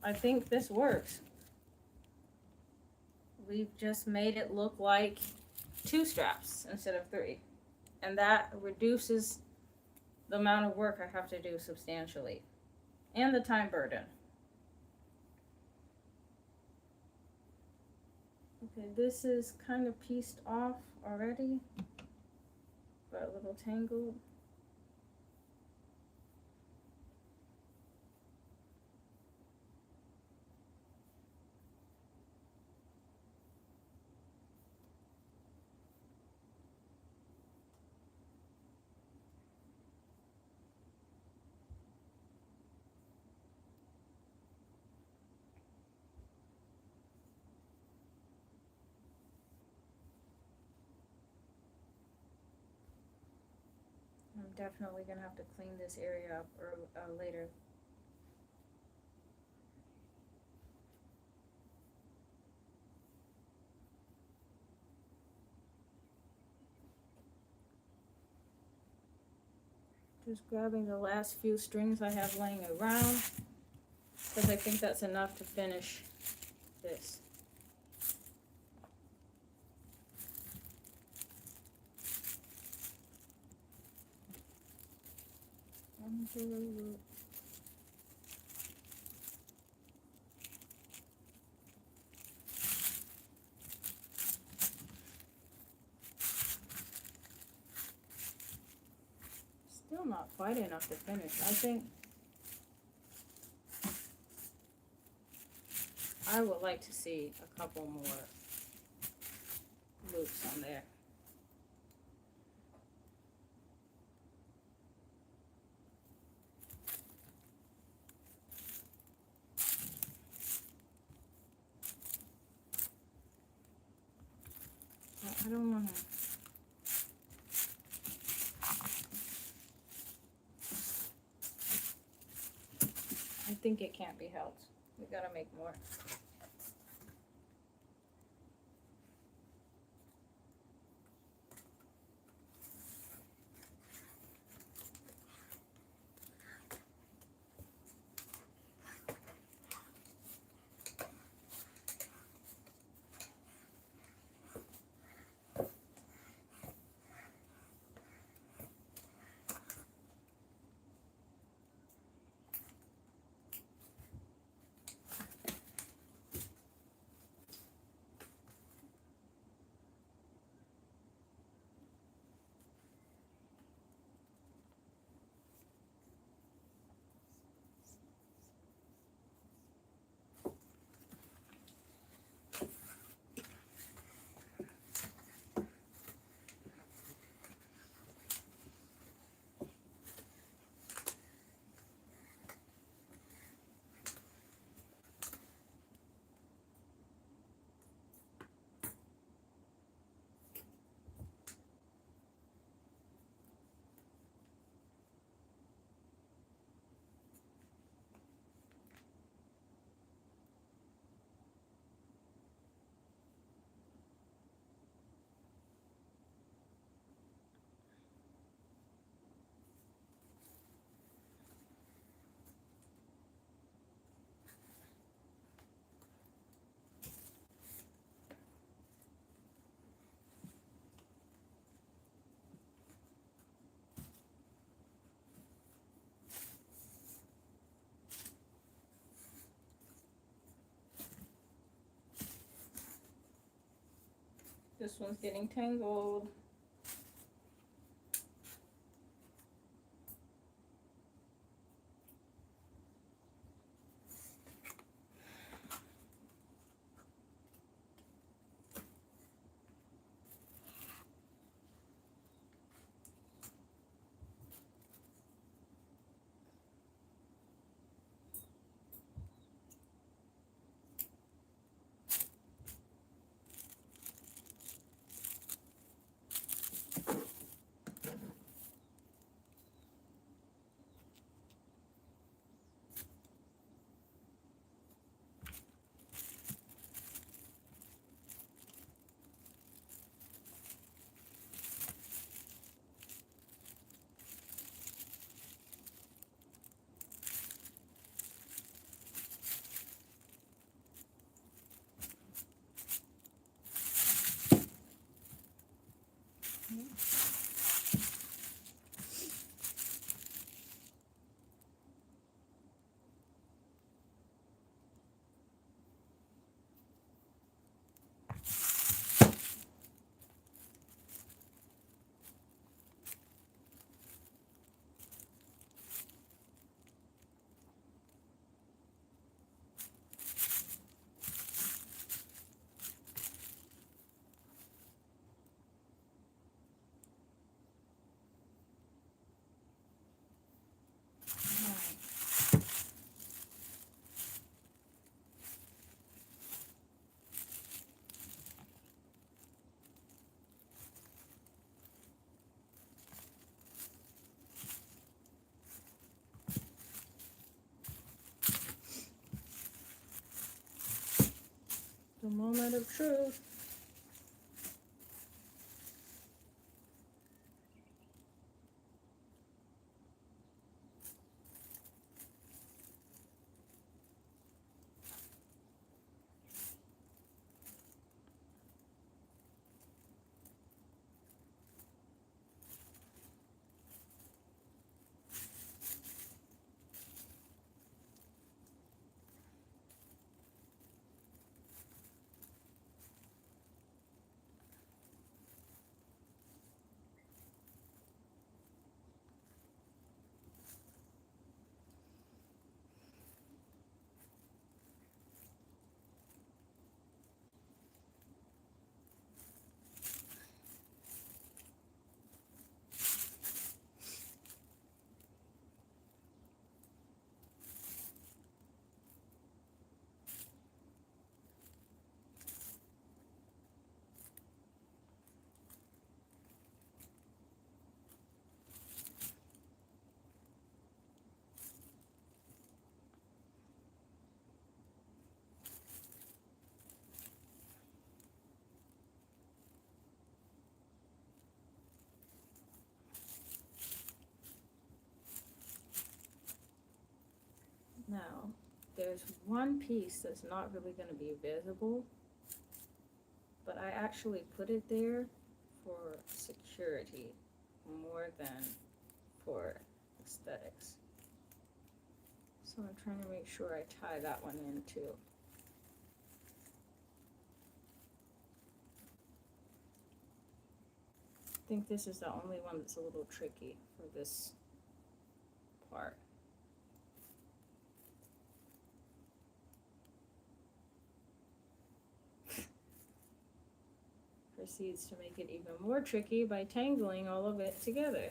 I think this works. We've just made it look like 2 straps instead of 3. And that reduces the amount of work I have to do substantially. And the time burden. Okay, this is kind of pieced off already, but a little tangled. I'm definitely gonna have to clean this area up later. Just grabbing the last few strings I have laying around, because I think that's enough to finish this. wide enough to finish. I think I would like to see a couple more loops on there. I don't want to. I think it can't be helped. We gotta make more. This one's getting tangled. The moment of truth. Now, there's one piece that's not really going to be visible, but I actually put it there for security more than for aesthetics. So I'm trying to make sure I tie that one in too. I think this is the only one that's a little tricky for this part. Proceeds to make it even more tricky by tangling all of it together.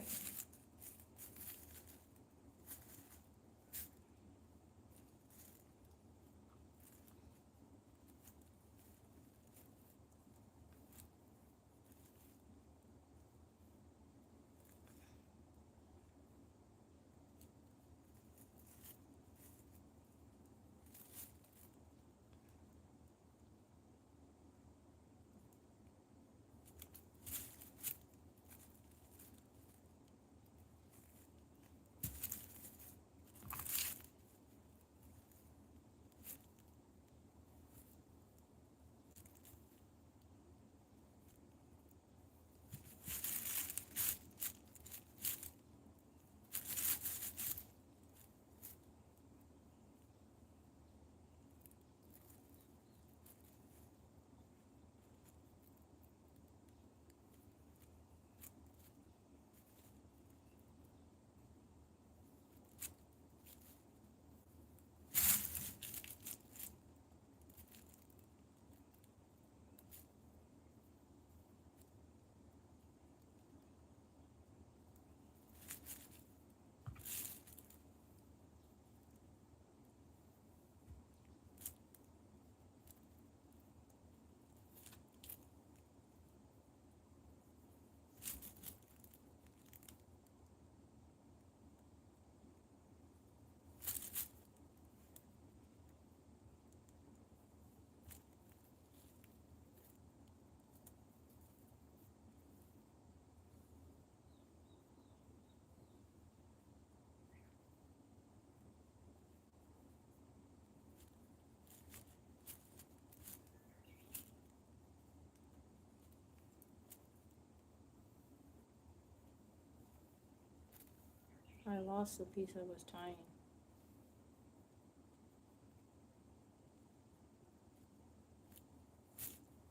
I lost the piece I was tying.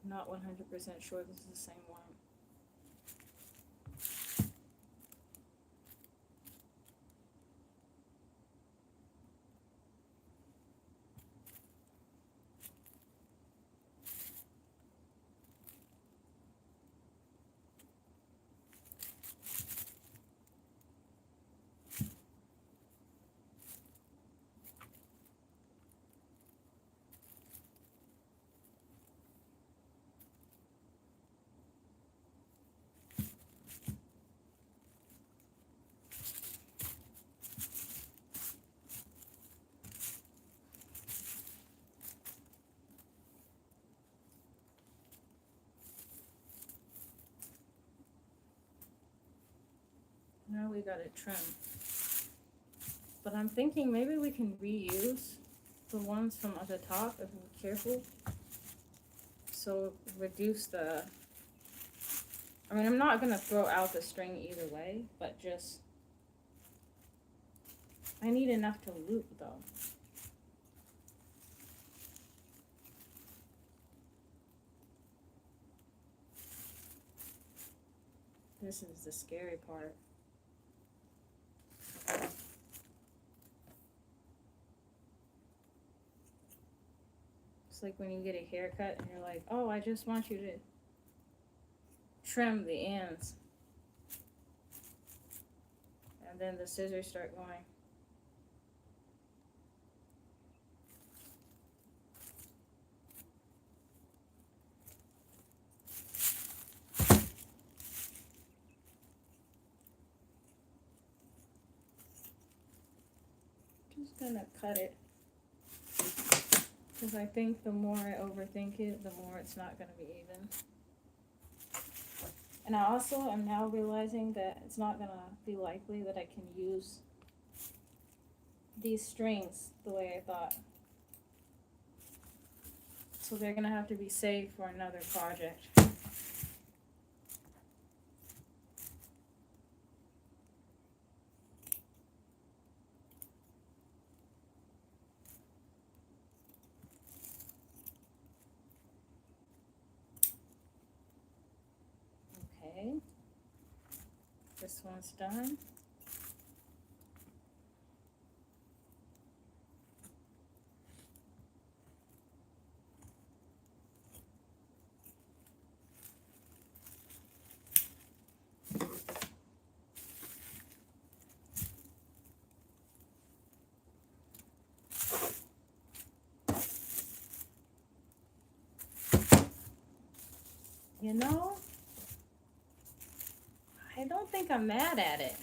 Not 100% sure this is the same one. Now we gotta trim. But I'm thinking maybe we can reuse the ones from at the top if we're careful. So reduce the, I mean, I'm not gonna throw out the string either way, but just, I need enough to loop though. This is the scary part. It's like when you get a haircut and you're like, oh, I just want you to trim the ends. And then the scissors start going. Just gonna cut it. Because I think the more I overthink it, the more it's not gonna be even. And I also am now realizing that it's not gonna be likely that I can use these strings the way I thought. So they're gonna have to be saved for another project. Okay, this one's done. You know, I don't think I'm mad at it.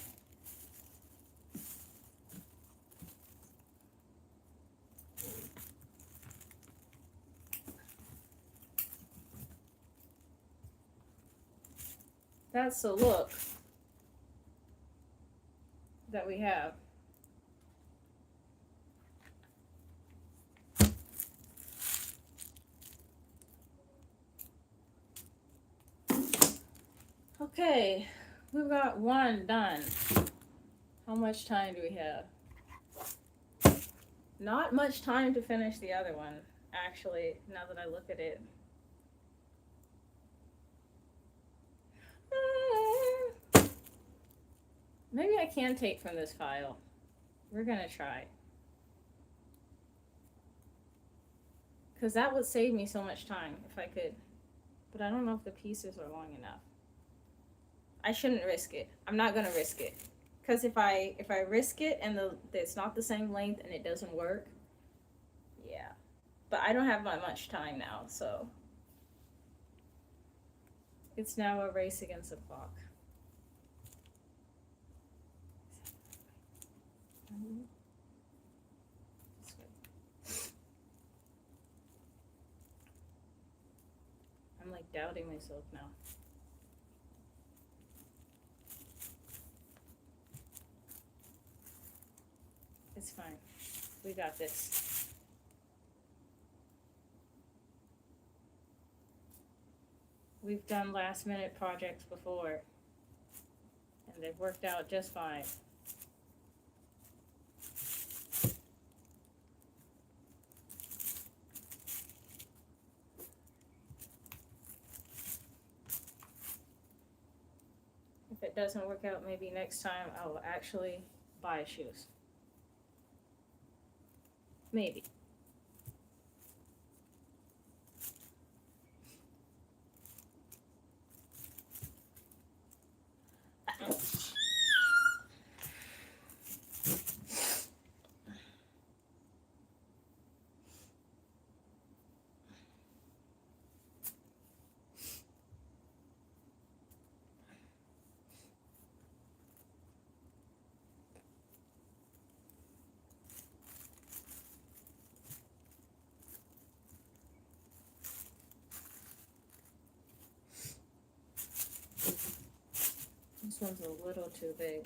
That's the look that we have. Okay, we've got one done. How much time do we have? Not much time to finish the other one, actually, now that I look at it. Maybe I can take from this file. We're gonna try. Because that would save me so much time if I could. But I don't know if the pieces are long enough. I shouldn't risk it. I'm not gonna risk it. Because if I risk it and it's not the same length and it doesn't work, yeah. But I don't have much time now, so. It's now a race against the clock. I'm like doubting myself now. It's fine. We got this. We've done last minute projects before, and they've worked out just fine. If it doesn't work out, maybe next time I'll actually buy shoes. Maybe. This one's a little too big.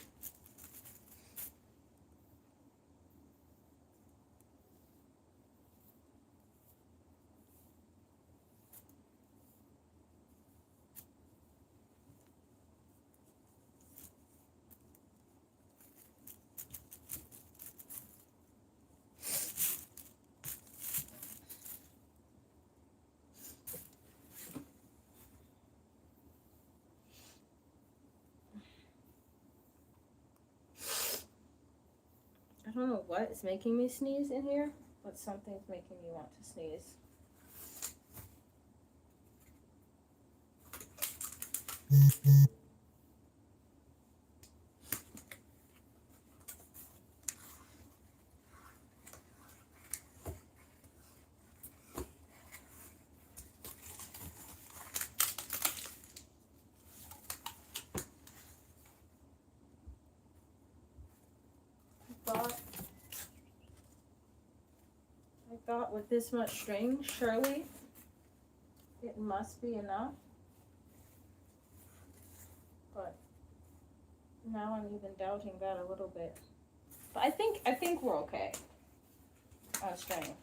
I don't know what is making me sneeze in here, but something's making me want to sneeze. I thought with this much string, surely it must be enough. But now I'm even doubting that a little bit. But I think we're okay on string.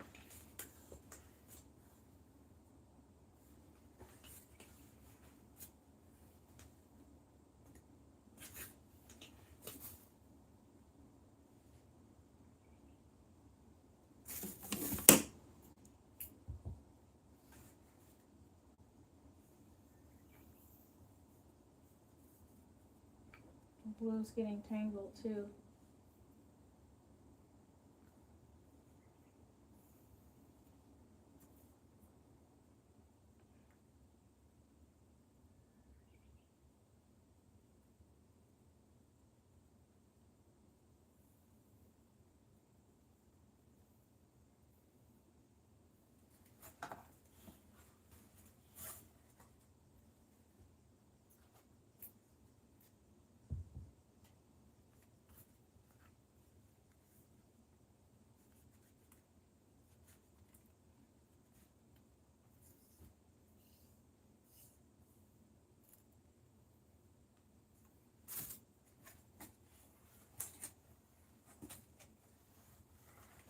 Blue's getting tangled too.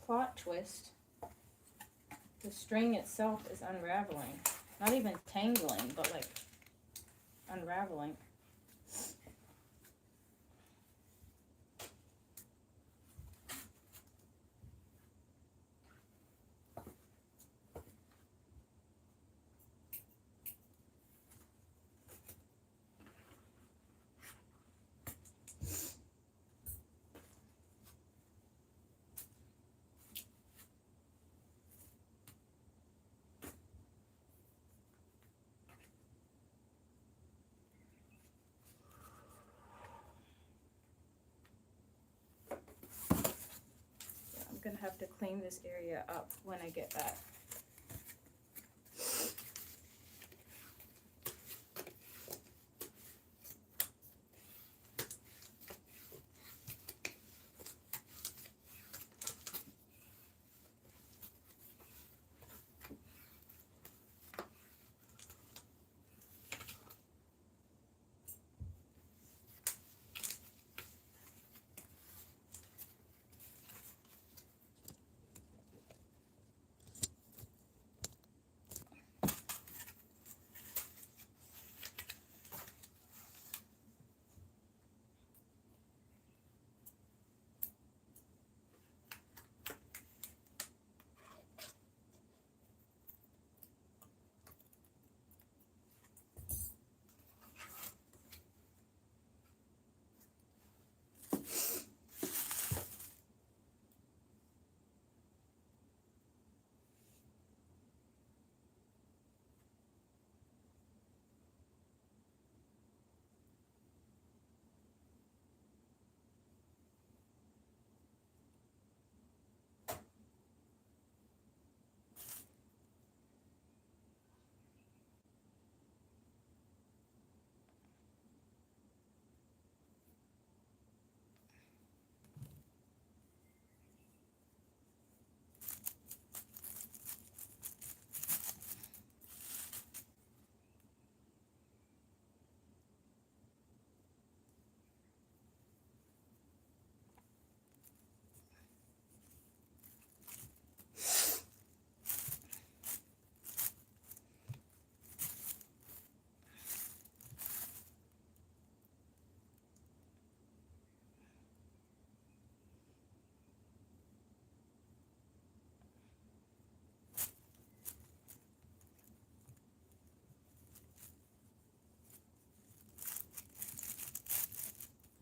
Plot twist. The string itself is unraveling. Not even tangling, but like unraveling. I'm gonna have to clean this area up when I get back.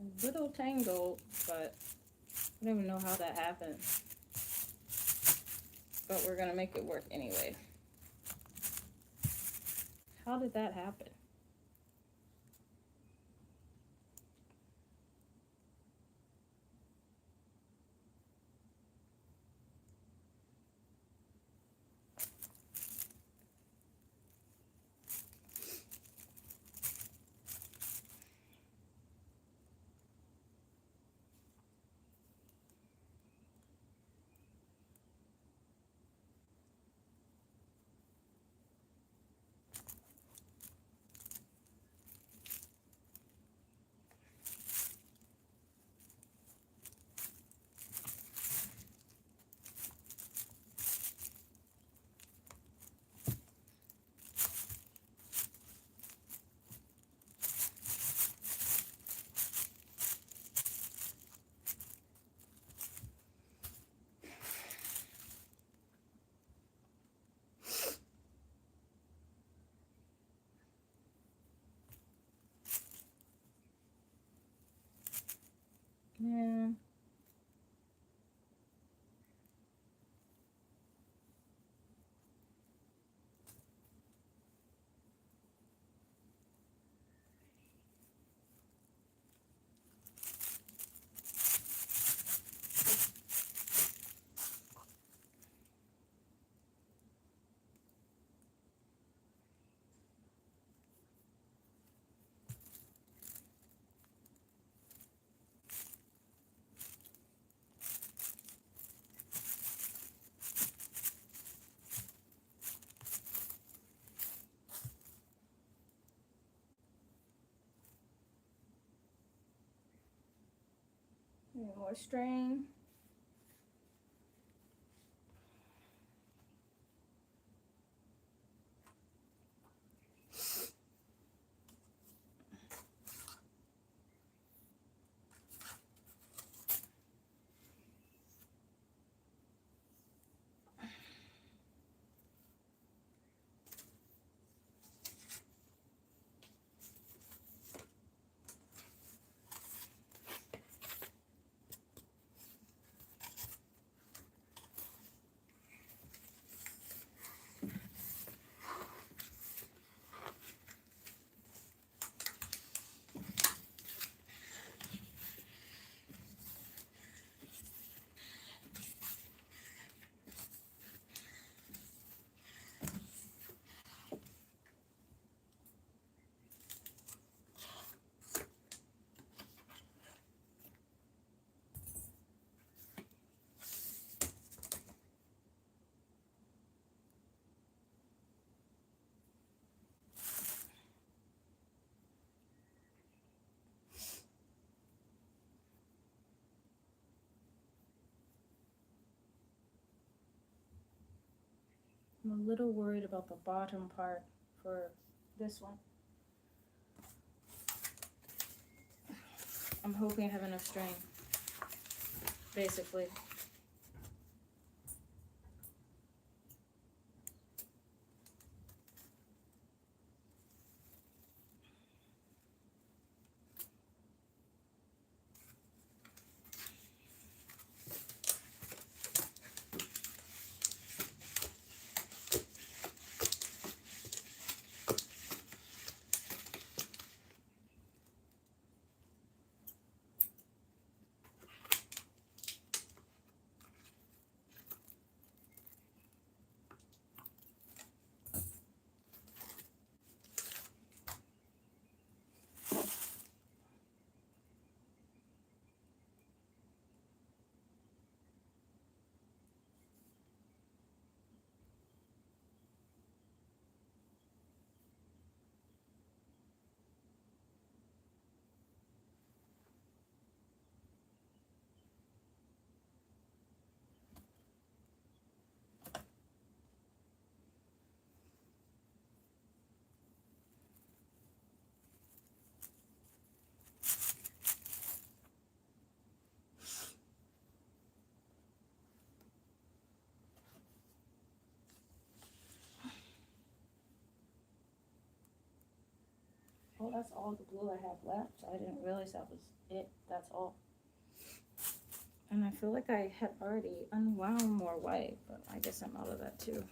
A little tangled, but I don't even know how that happened. But we're gonna make it work anyway. How did that happen? Yeah. More string. I'm a little worried about the bottom part for this one. I'm hoping I have enough string, basically. Oh, that's all the glue I have left. I didn't realize that was it. That's all. And I feel like I had already unwound more white, but I guess I'm out of that too.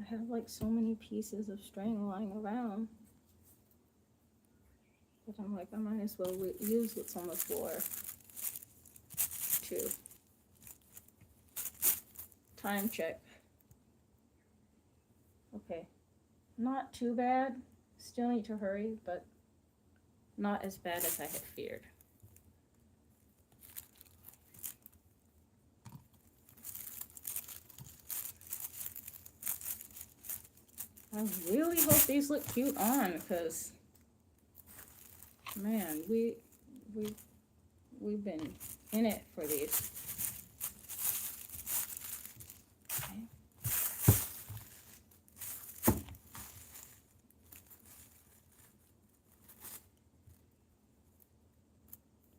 have like so many pieces of string lying around. But I'm like, I might as well use what's on the floor too. Time check. Okay. Not too bad. Still need to hurry, but not as bad as I had feared. I really hope these look cute on, because man, we've been in it for these. Okay.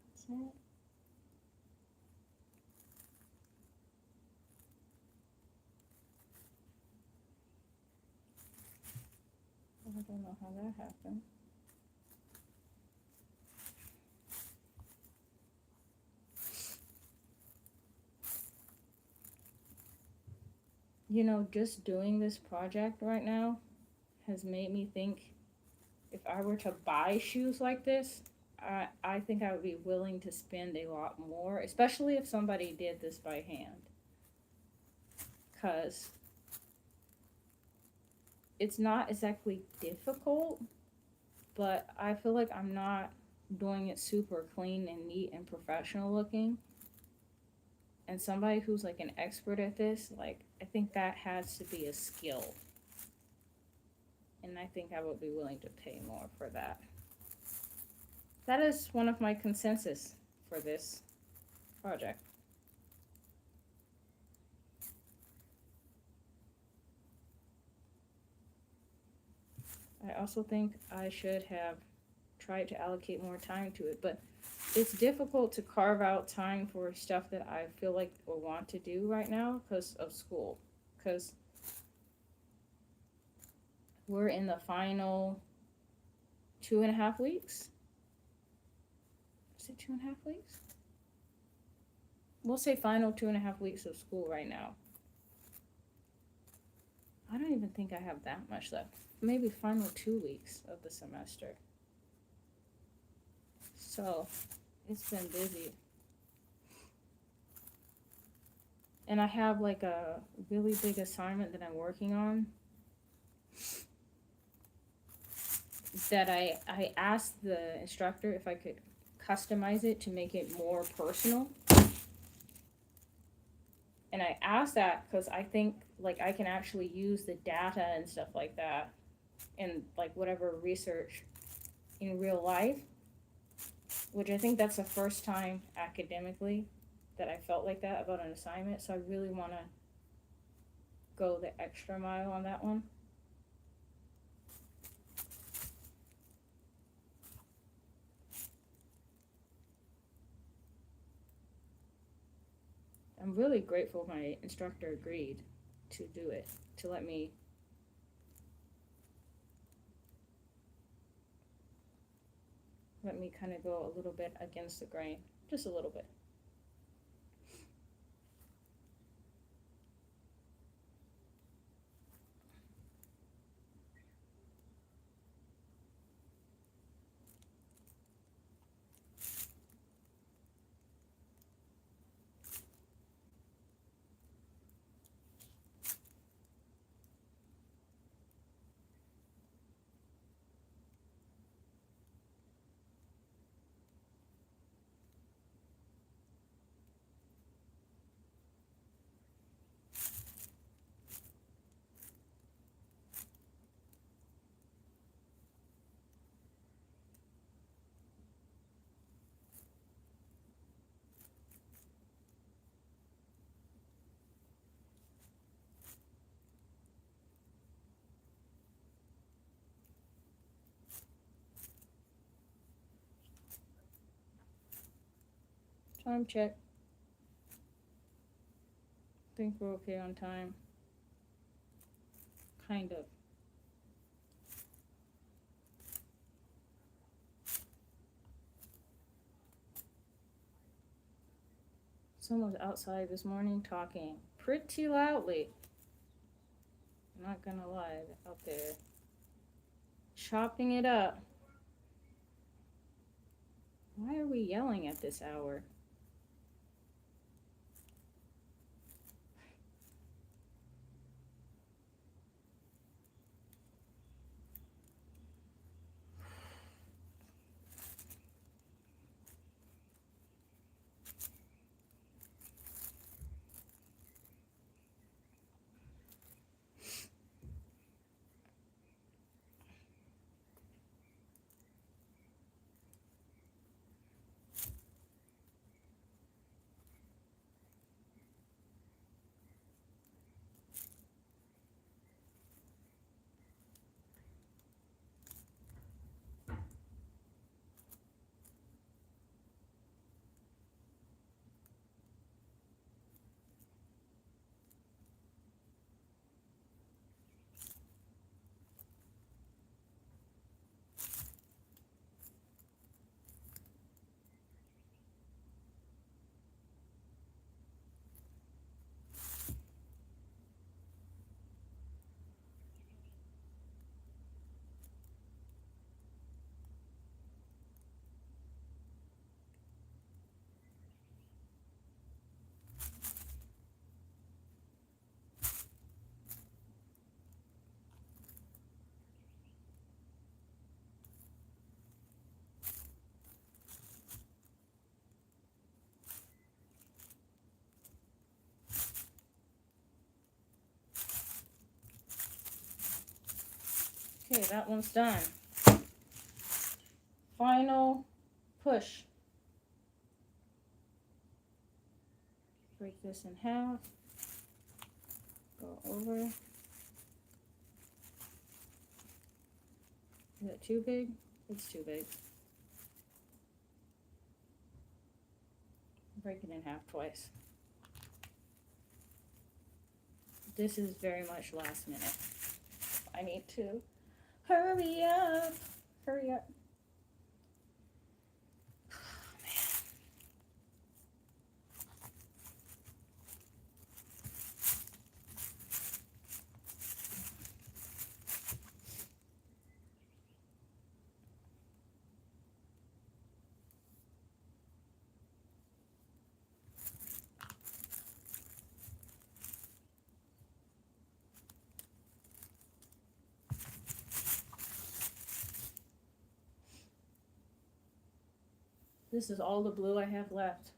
That's it. I don't know how that happened. You know, just doing this project right now has made me think, if I were to buy shoes like this, I think I would be willing to spend a lot more, especially if somebody did this by hand. Because it's not exactly difficult, but I feel like I'm not doing it super clean and neat and professional looking. And somebody who's like an expert at this, like, I think that has to be a skill. And I think I would be willing to pay more for that. That is one of my consensus for this project. I also think I should have tried to allocate more time to it, but it's difficult to carve out time for stuff that I feel like or want to do right now because of school. Because we're in the final 2.5 weeks. Is it 2.5 weeks? We'll say final 2.5 weeks of school right now. I don't even think I have that much left. Maybe final 2 weeks of the semester. So it's been busy. And I have like a really big assignment that I'm working on that I asked the instructor if I could customize it to make it more personal. And I asked that because I think like I can actually use the data and stuff like that and like whatever research in real life, which I think that's the first time academically that I felt like that about an assignment. So I really want to go the extra mile on that one. I'm really grateful my instructor agreed to do it, to let me kind of go a little bit against the grain, just a little bit. Time check. Think we're okay on time. Kind of. Someone was outside this morning talking pretty loudly. I'm not gonna lie, out there chopping it up. Why are we yelling at this hour? Okay, that one's done. Final push. Break this in half. Go over. Is it too big? It's too big. Break it in half twice. This is very much last minute. I need to hurry up. Hurry up. This is all the blue I have left.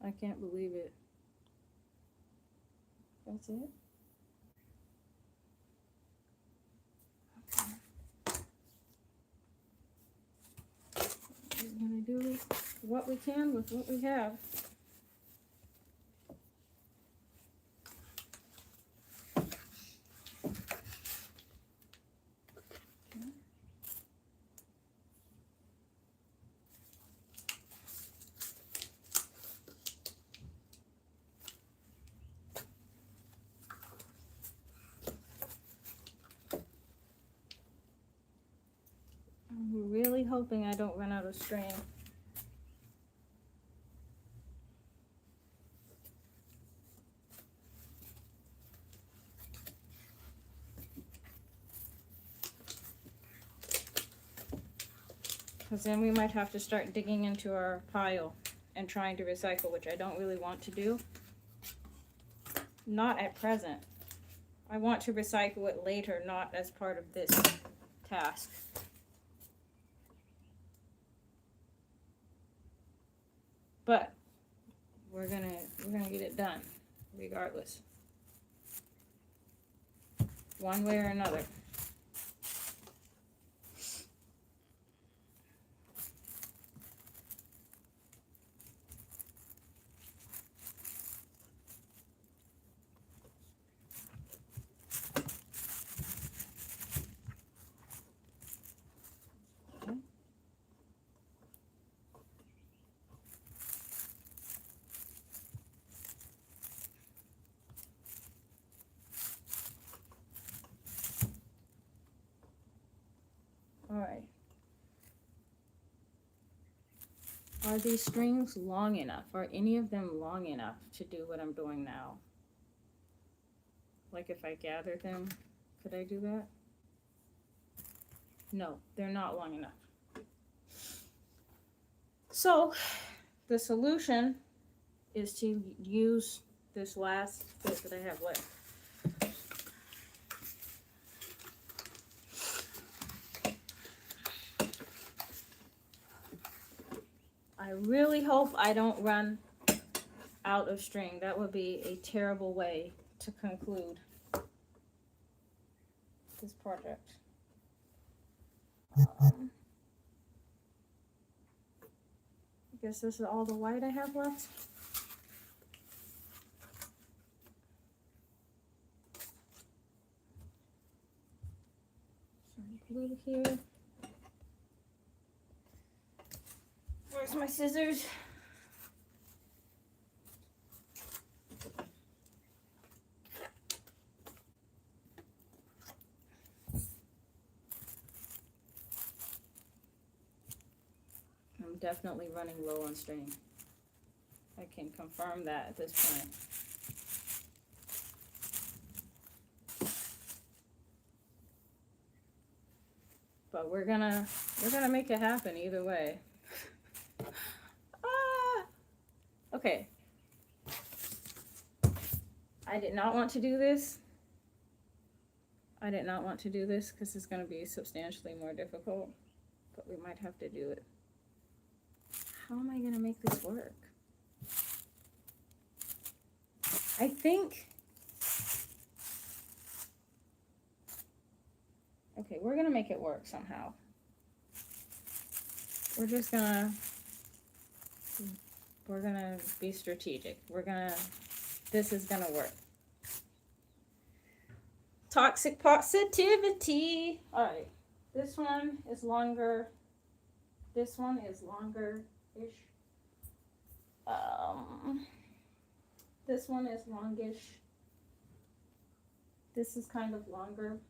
I can't believe it. That's it? Okay. We're gonna do what we can with what we have. I'm really hoping I don't run out of string. Because then we might have to start digging into our pile and trying to recycle, which I don't really want to do. Not at present. I want to recycle it later, not as part of this task. But we're gonna get it done regardless. One way or another. Are these strings long enough? Are any of them long enough to do what I'm doing now? Like if I gather them, could I do that? No, they're not long enough. So the solution is to use this last bit that I have left. I really hope I don't run out of string. That would be a terrible way to conclude this project. I guess this is all the white I have left. Some blue here. Where's my scissors? I'm definitely running low on string. I can confirm that at this point. But we're gonna make it happen either way. Okay. I did not want to do this. I did not want to do this because it's going to be substantially more difficult. But we might have to do it. How am I going to make this work? I think... Okay, we're going to make it work somehow. We're just going to... We're going to be strategic. This is going to work. Toxic positivity. All right. This one is longer. This one is longer-ish. This one is longish. This is kind of longer.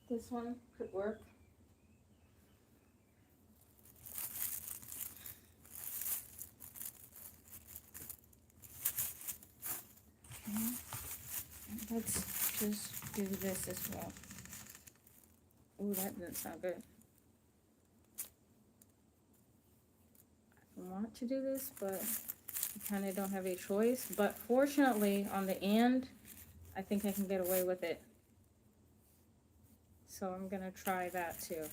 This one could work. Okay. Let's just do this as well. Oh, that didn't sound good. I want to do this, but I kind of don't have a choice. But fortunately, on the end, I think I can get away with it. So I'm going to try that too.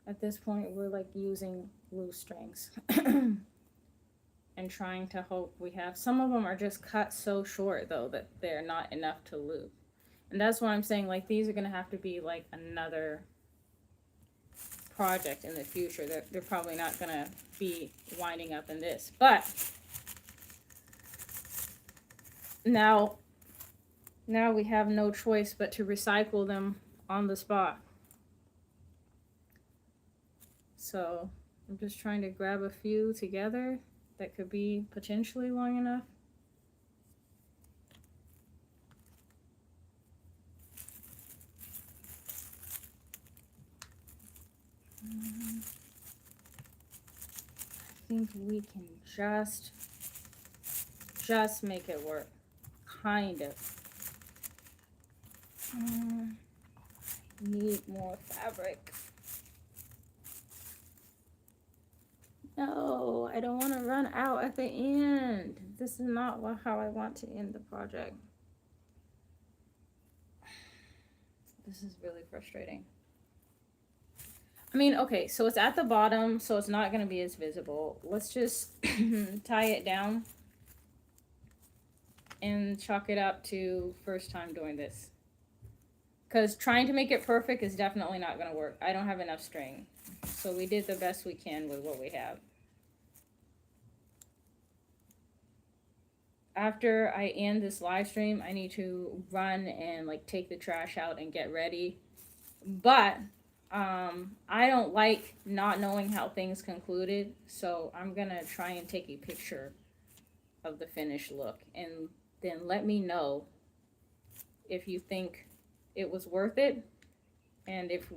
At this point, we're like using loose strings and trying to hope we have. Some of them are just cut so short though that they're not enough to loop. And that's why I'm saying like these are going to have to be like another project in the future. They're probably not going to be winding up in this. But now we have no choice but to recycle them on the spot. So I'm just trying to grab a few together that could be potentially long enough. I think we can just make it work, kind of. Need more fabric. No, I don't want to run out at the end. This is not how I want to end the project. This is really frustrating. I mean, okay, so it's at the bottom, so it's not going to be as visible. Let's just tie it down and chalk it up to first time doing this. Because trying to make it perfect is definitely not going to work. I don't have enough string. So we did the best we can with what we have. After I end this live stream, I need to run and like take the trash out and get ready. But I don't like not knowing how things concluded, so I'm gonna try and take a picture of the finished look, and then let me know if you think it was worth it, and if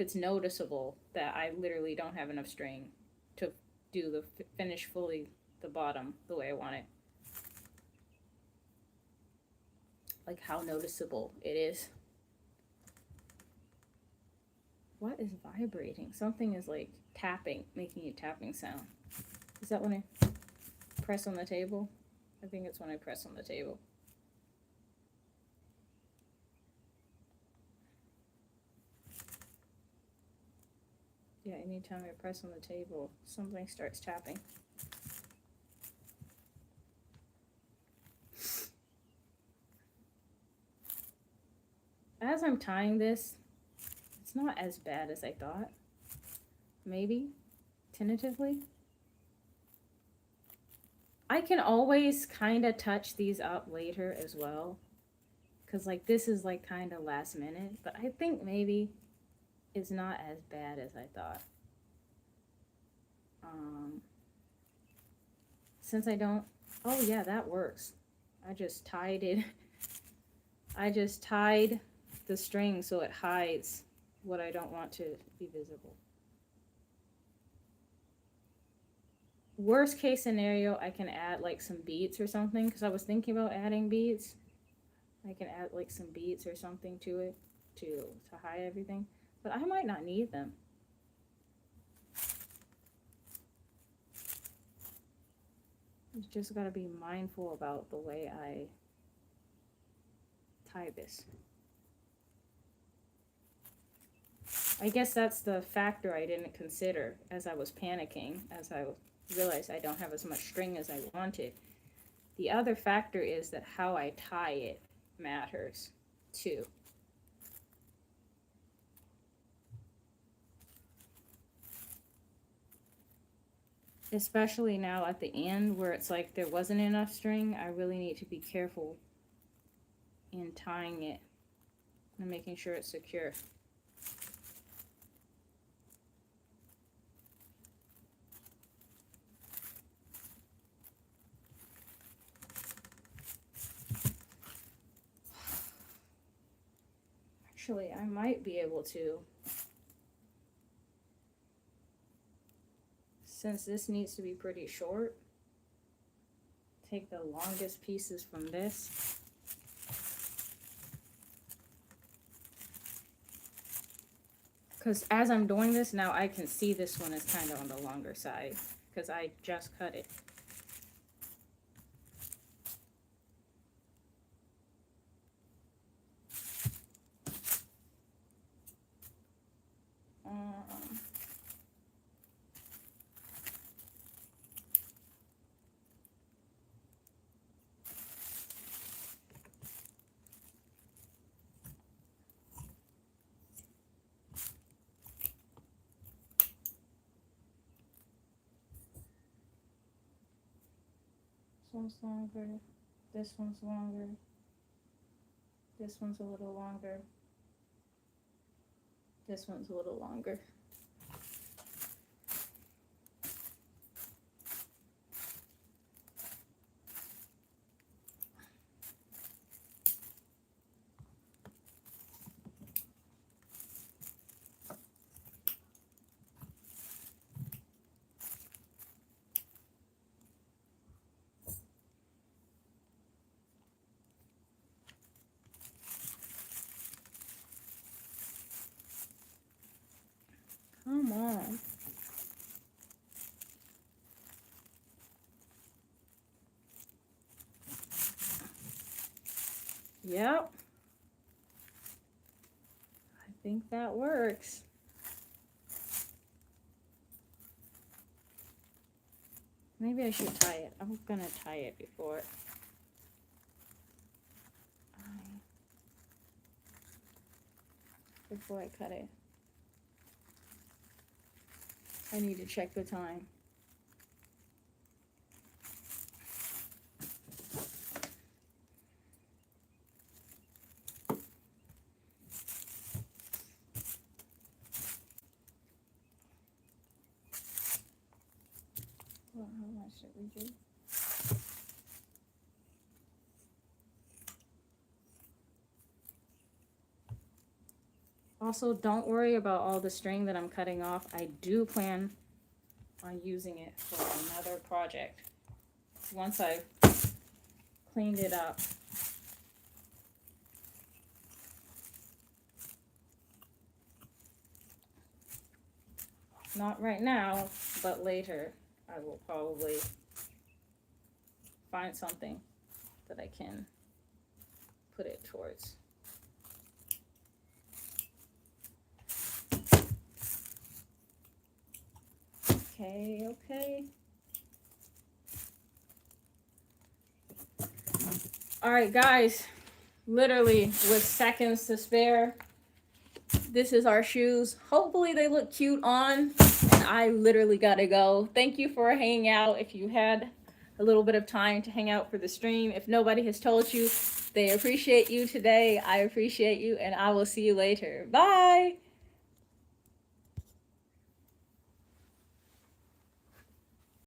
it's noticeable that I literally don't have enough string to do the finish fully the bottom the way I want it. Like how noticeable it is. What is vibrating? Something is like tapping, making a tapping sound. Is that when I press on the table? I think it's when I press on the table. Yeah, anytime I press on the table, something starts tapping. As I'm tying this, it's not as bad as I thought. Maybe, tentatively. I can always kind of touch these up later as well. Because, like, this is, like, kind of last minute. But I think maybe it's not as bad as I thought. Since I don't... Oh, yeah, that works. I just tied it. I just tied the string so it hides what I don't want to be visible. Worst case scenario, I can add like some beads or something, because I was thinking about adding beads. I can add like some beads or something to it to hide everything, but I might not need them. You just gotta be mindful about the way I tie this. I guess that's the factor I didn't consider as I was panicking, as I realized I don't have as much string as I wanted. The other factor is that how I tie it matters too. Especially now at the end where it's like there wasn't enough string, I really need to be careful in tying it and making sure it's secure. Actually, I might be able to, since this needs to be pretty short, take the longest pieces from this. Because as I'm doing this now, I can see this one is kind of on the longer side because I just cut it. This one's longer, this one's longer, this one's a little longer, this one's a little longer. Come on. Yep. I think that works. Maybe I should tie it. I'm gonna tie it before I cut it. I need to check the time. Well, how much did we do? Also, don't worry about all the string that I'm cutting off. I do plan on using it for another project once I've cleaned it up. Not right now, but later I will probably find something that I can put it towards. Okay. All right, guys, literally with seconds to spare, this is our shoes. Hopefully they look cute on, and I literally gotta go. Thank you for hanging out. If you had a little bit of time to hang out for the stream, if nobody has told you they appreciate you today, I appreciate you, and I will see you later. Bye.